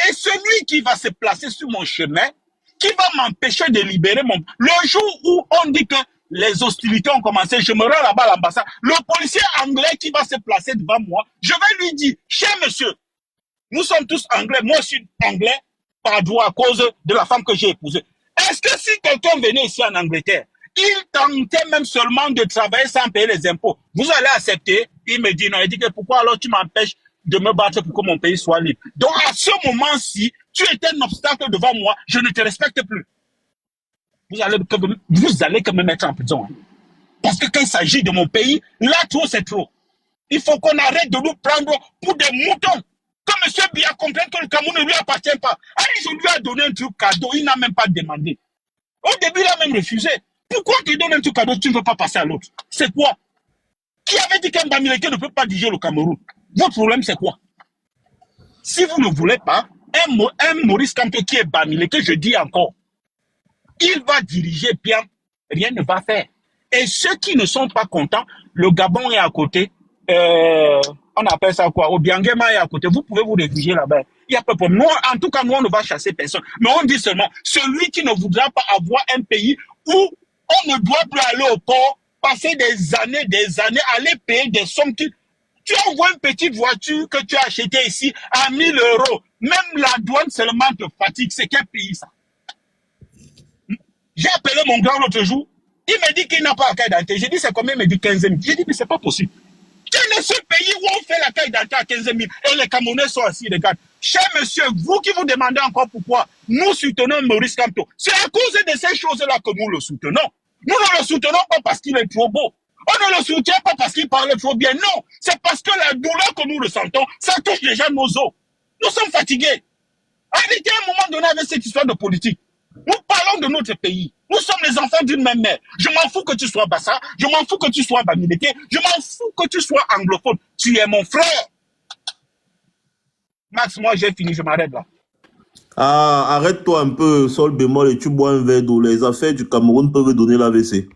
Et celui qui va se placer sur mon chemin, qui va m'empêcher de libérer mon... Le jour où on dit que les hostilités ont commencé, je me rends là-bas à l'ambassade, le policier anglais qui va se placer devant moi, je vais lui dire, cher monsieur, nous sommes tous anglais, moi je suis anglais par droit à cause de la femme que j'ai épousée. Est-ce que si quelqu'un venait ici en Angleterre, il tentait même seulement de travailler sans payer les impôts, vous allez accepter? Il me dit non, il dit que pourquoi alors tu m'empêches de me battre pour que mon pays soit libre? Donc à ce moment-ci, tu es un obstacle devant moi, je ne te respecte plus. Vous allez quand même mettre en prison. Hein. Parce que quand il s'agit de mon pays, là, trop, c'est trop. Il faut qu'on arrête de nous prendre pour des moutons. Quand M. Biya comprend que le Cameroun ne lui appartient pas, allez, je lui ai donné un truc cadeau, il n'a même pas demandé. Au début, il a même refusé. Pourquoi tu donnes un truc cadeau, tu ne veux pas passer à l'autre? C'est quoi? Qui avait dit qu'un Bamileke ne peut pas diriger le Cameroun? Votre problème, c'est quoi? Si vous ne voulez pas, un Maurice Kamto qui est Bamileke, je dis encore, il va diriger bien, rien ne va faire. Et ceux qui ne sont pas contents, le Gabon est à côté, on appelle ça quoi? Obiangema est à côté, vous pouvez vous réfugier là-bas. Il y a pas de problème. Nous, en tout cas, nous, on ne va chasser personne. Mais on dit seulement, celui qui ne voudra pas avoir un pays où on ne doit plus aller au port, passer des années, aller payer des sommes qui... Tu envoies une petite voiture que tu as achetée ici à 1000 euros. Même la douane seulement te fatigue. C'est quel pays ça? J'ai appelé mon grand l'autre jour. Il m'a dit qu'il n'a pas la carte d'identité. J'ai dit c'est combien? Il m'a dit 15 000. J'ai dit mais c'est pas possible. Quel est ce pays où on fait la carte d'identité à 15 000 et les Camerounais sont assis, regarde. Cher monsieur, vous qui vous demandez encore pourquoi nous soutenons Maurice Kamto, c'est à cause de ces choses-là que nous le soutenons. Nous ne le soutenons pas parce qu'il est trop beau. On ne le soutient pas parce qu'il parle trop bien. Non, c'est parce que la douleur que nous ressentons, ça touche déjà nos os. Nous sommes fatigués. Arrêtez à un moment donné avec cette histoire de politique. Nous parlons de notre pays. Nous sommes les enfants d'une même mère. Je m'en fous que tu sois Bassa, je m'en fous que tu sois Bamileke, je m'en fous que tu sois anglophone. Tu es mon frère. Max, moi j'ai fini, je m'arrête là. Ah, arrête-toi un peu, sol bémol, et tu bois un verre d'eau. Les affaires du Cameroun peuvent donner l'AVC.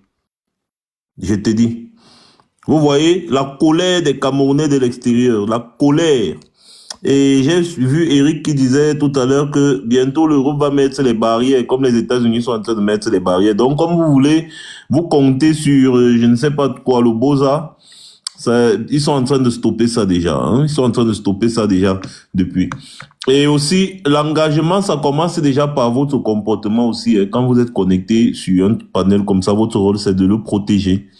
Je te dis. Vous voyez, la colère des Camerounais de l'extérieur, la colère. Et j'ai vu Eric qui disait tout à l'heure que bientôt l'Europe va mettre les barrières, comme les États-Unis sont en train de mettre les barrières. Donc, comme vous voulez, vous comptez sur, je ne sais pas quoi, le Boza, ils sont en train de stopper ça déjà. Hein. Ils sont en train de stopper ça déjà depuis. Et aussi, l'engagement, ça commence déjà par votre comportement aussi. Hein. Quand vous êtes connecté sur un panel comme ça, votre rôle, c'est de le protéger.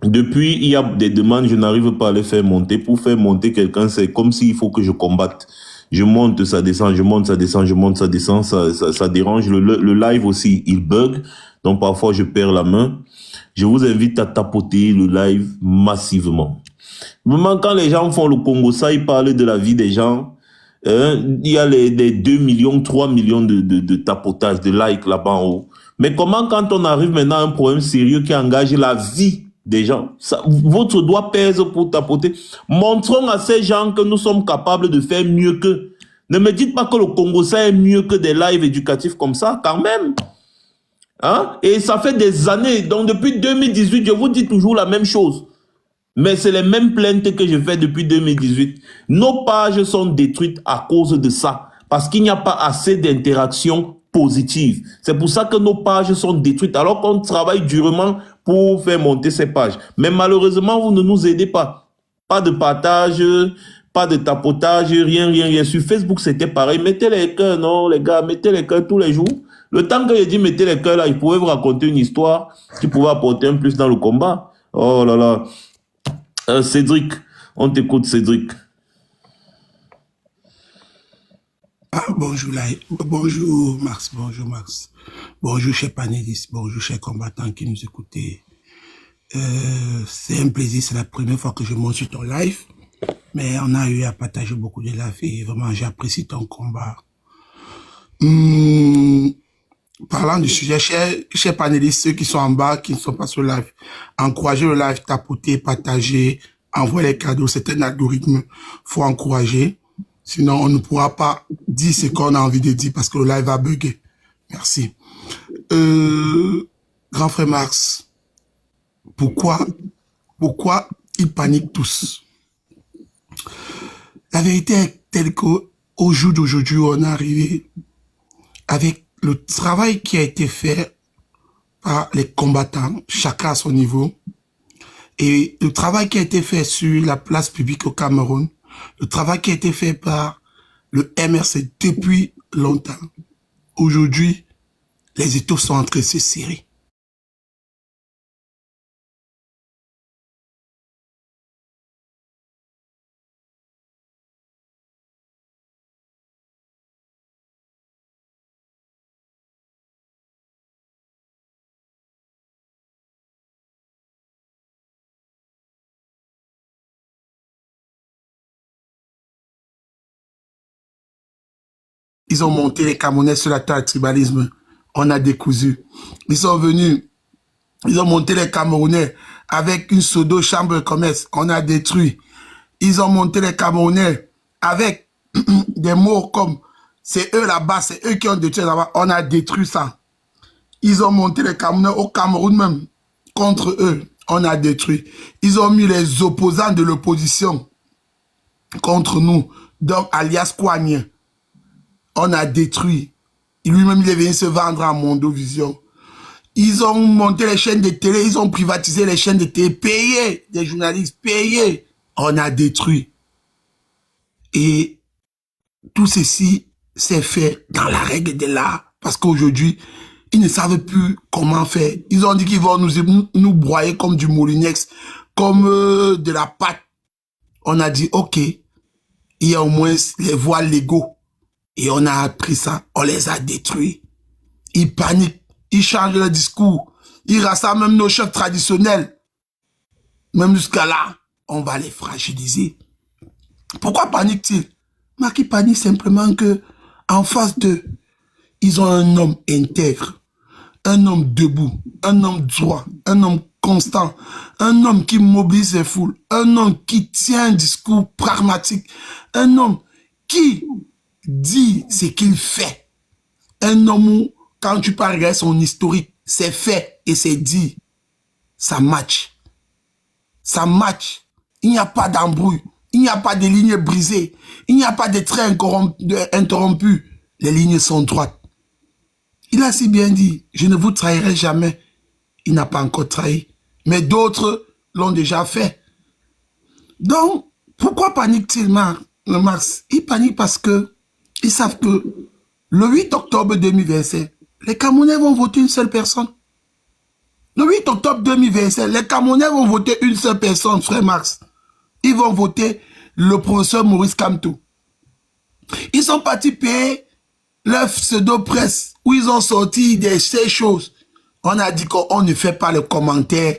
Depuis, il y a des demandes, je n'arrive pas à les faire monter. Pour faire monter quelqu'un, c'est comme s'il faut que je combatte. Je monte, ça descend, je monte, ça descend, je monte, ça descend, ça dérange. Le live aussi, il bug. Donc parfois, je perds la main. Je vous invite à tapoter le live massivement. Vraiment, quand les gens font le Congo, ça, ils parlent de la vie des gens. Il y a les 2 millions, 3 millions de tapotages, de likes là-bas en haut. Mais comment quand on arrive maintenant à un problème sérieux qui engage la vie des gens, ça, votre doigt pèse pour tapoter. Montrons à ces gens que nous sommes capables de faire mieux qu'eux. Ne me dites pas que le Congo, ça est mieux que des lives éducatifs comme ça, quand même. Hein? Et ça fait des années. Donc depuis 2018, je vous dis toujours la même chose. Mais c'est les mêmes plaintes que je fais depuis 2018. Nos pages sont détruites à cause de ça. Parce qu'il n'y a pas assez d'interactions positives. C'est pour ça que nos pages sont détruites. Alors qu'on travaille durement pour faire monter ces pages. Mais malheureusement, vous ne nous aidez pas. Pas de partage, pas de tapotage, rien. Sur Facebook, c'était pareil. Mettez les cœurs, non, les gars, mettez les cœurs tous les jours. Le temps que j'ai dit mettez les cœurs là, il pouvait vous raconter une histoire qui pouvait apporter un plus dans le combat. Oh là là. Cédric, on t'écoute, Cédric. Ah, bonjour, bonjour Max, bonjour Max. Bonjour chers panélistes, bonjour chers combattants qui nous écoutez. C'est un plaisir, c'est la première fois que je monte sur ton live. Mais on a eu à partager beaucoup de lives et vraiment j'apprécie ton combat. Parlant du sujet, chers panélistes, ceux qui sont en bas, qui ne sont pas sur le live, encouragez le live, tapotez, partagez, envoyez les cadeaux, c'est un algorithme, faut encourager. Sinon, on ne pourra pas dire ce qu'on a envie de dire parce que le live va bugger. Merci. Grand frère Max, pourquoi ils paniquent tous? La vérité est telle qu'au jour d'aujourd'hui, on est arrivé avec le travail qui a été fait par les combattants, chacun à son niveau, et le travail qui a été fait sur la place publique au Cameroun, le travail qui a été fait par le MRC depuis longtemps. Aujourd'hui, les étaux sont en train de se serrer. ils ont monté les Camerounais sur la terre tribalisme. On a décousu. Ils sont venus, ils ont monté les Camerounais avec une pseudo chambre de commerce. On a détruit. Ils ont monté les Camerounais avec des mots comme c'est eux là-bas, c'est eux qui ont détruit là-bas. On a détruit ça. Ils ont monté les Camerounais au Cameroun même contre eux. On a détruit. Ils ont mis les opposants de l'opposition contre nous. Donc, alias Kouagne. On a détruit. Lui-même, il est venu se vendre à Mondovision. Ils ont monté les chaînes de télé, ils ont privatisé les chaînes de télé, payé des journalistes, payé. On a détruit. Et tout ceci s'est fait dans la règle de l'art. Parce qu'aujourd'hui, ils ne savent plus comment faire. Ils ont dit qu'ils vont nous broyer comme du moulinex, comme de la pâte. On a dit, ok, il y a au moins les voies légaux. Et on a appris ça, on les a détruits. Ils paniquent, ils changent leur discours. Ils rassemblent même nos chefs traditionnels. Même jusqu'à là, on va les fragiliser. Pourquoi paniquent-ils? Ils paniquent simplement que en face d'eux, ils ont un homme intègre, un homme debout, un homme droit, un homme constant, un homme qui mobilise les foules, un homme qui tient un discours pragmatique, un homme qui dit ce qu'il fait. Un homme où, quand tu parles de son historique, c'est fait et c'est dit. Ça match. Ça match. Il n'y a pas d'embrouille. Il n'y a pas de lignes brisées. Il n'y a pas de traits interrompus. Les lignes sont droites. Il a si bien dit, je ne vous trahirai jamais. Il n'a pas encore trahi. Mais d'autres l'ont déjà fait. Donc, pourquoi panique-t-il, Marx? Il panique parce que ils savent que le 8 octobre 2027, les Camerounais vont voter une seule personne. Le 8 octobre 2027, les Camerounais vont voter une seule personne, frère Marx. Ils vont voter le professeur Maurice Kamto. Ils sont partis payer leur pseudo-presse où ils ont sorti ces choses. On a dit qu'on ne fait pas le commentaire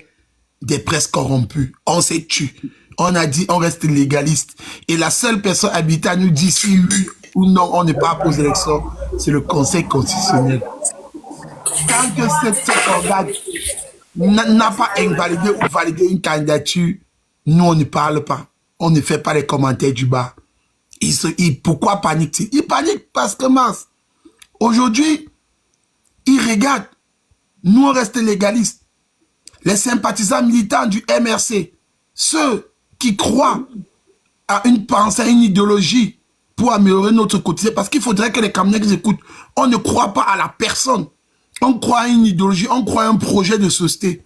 des presses corrompues. On se tue. On a dit on reste légaliste. Et la seule personne habilitée à nous dire si oui ou non on n'est pas aux élections, c'est le Conseil constitutionnel. Tant que cet organe n'a pas invalidé ou validé une candidature, nous on ne parle pas. On ne fait pas les commentaires du bas. Pourquoi panique-t-il? Il panique parce que Mars, aujourd'hui, il regarde. Nous on reste légalistes. Les sympathisants militants du MRC, ceux qui croient à une pensée, à une idéologie pour améliorer notre quotidien, parce qu'il faudrait que les Camerounais qui écoutent, on ne croit pas à la personne. On croit à une idéologie, on croit à un projet de société.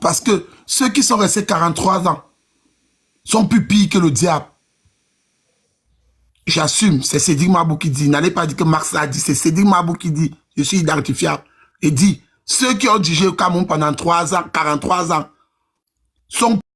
Parce que ceux qui sont restés 43 ans sont plus pires que le diable. J'assume, c'est Cédric Mabou qui dit, n'allez pas dire que Marx l'a dit, c'est Cédric Mabou qui dit, je suis identifiable, et dit, ceux qui ont dirigé le Cameroun pendant 3 ans, 43 ans, sont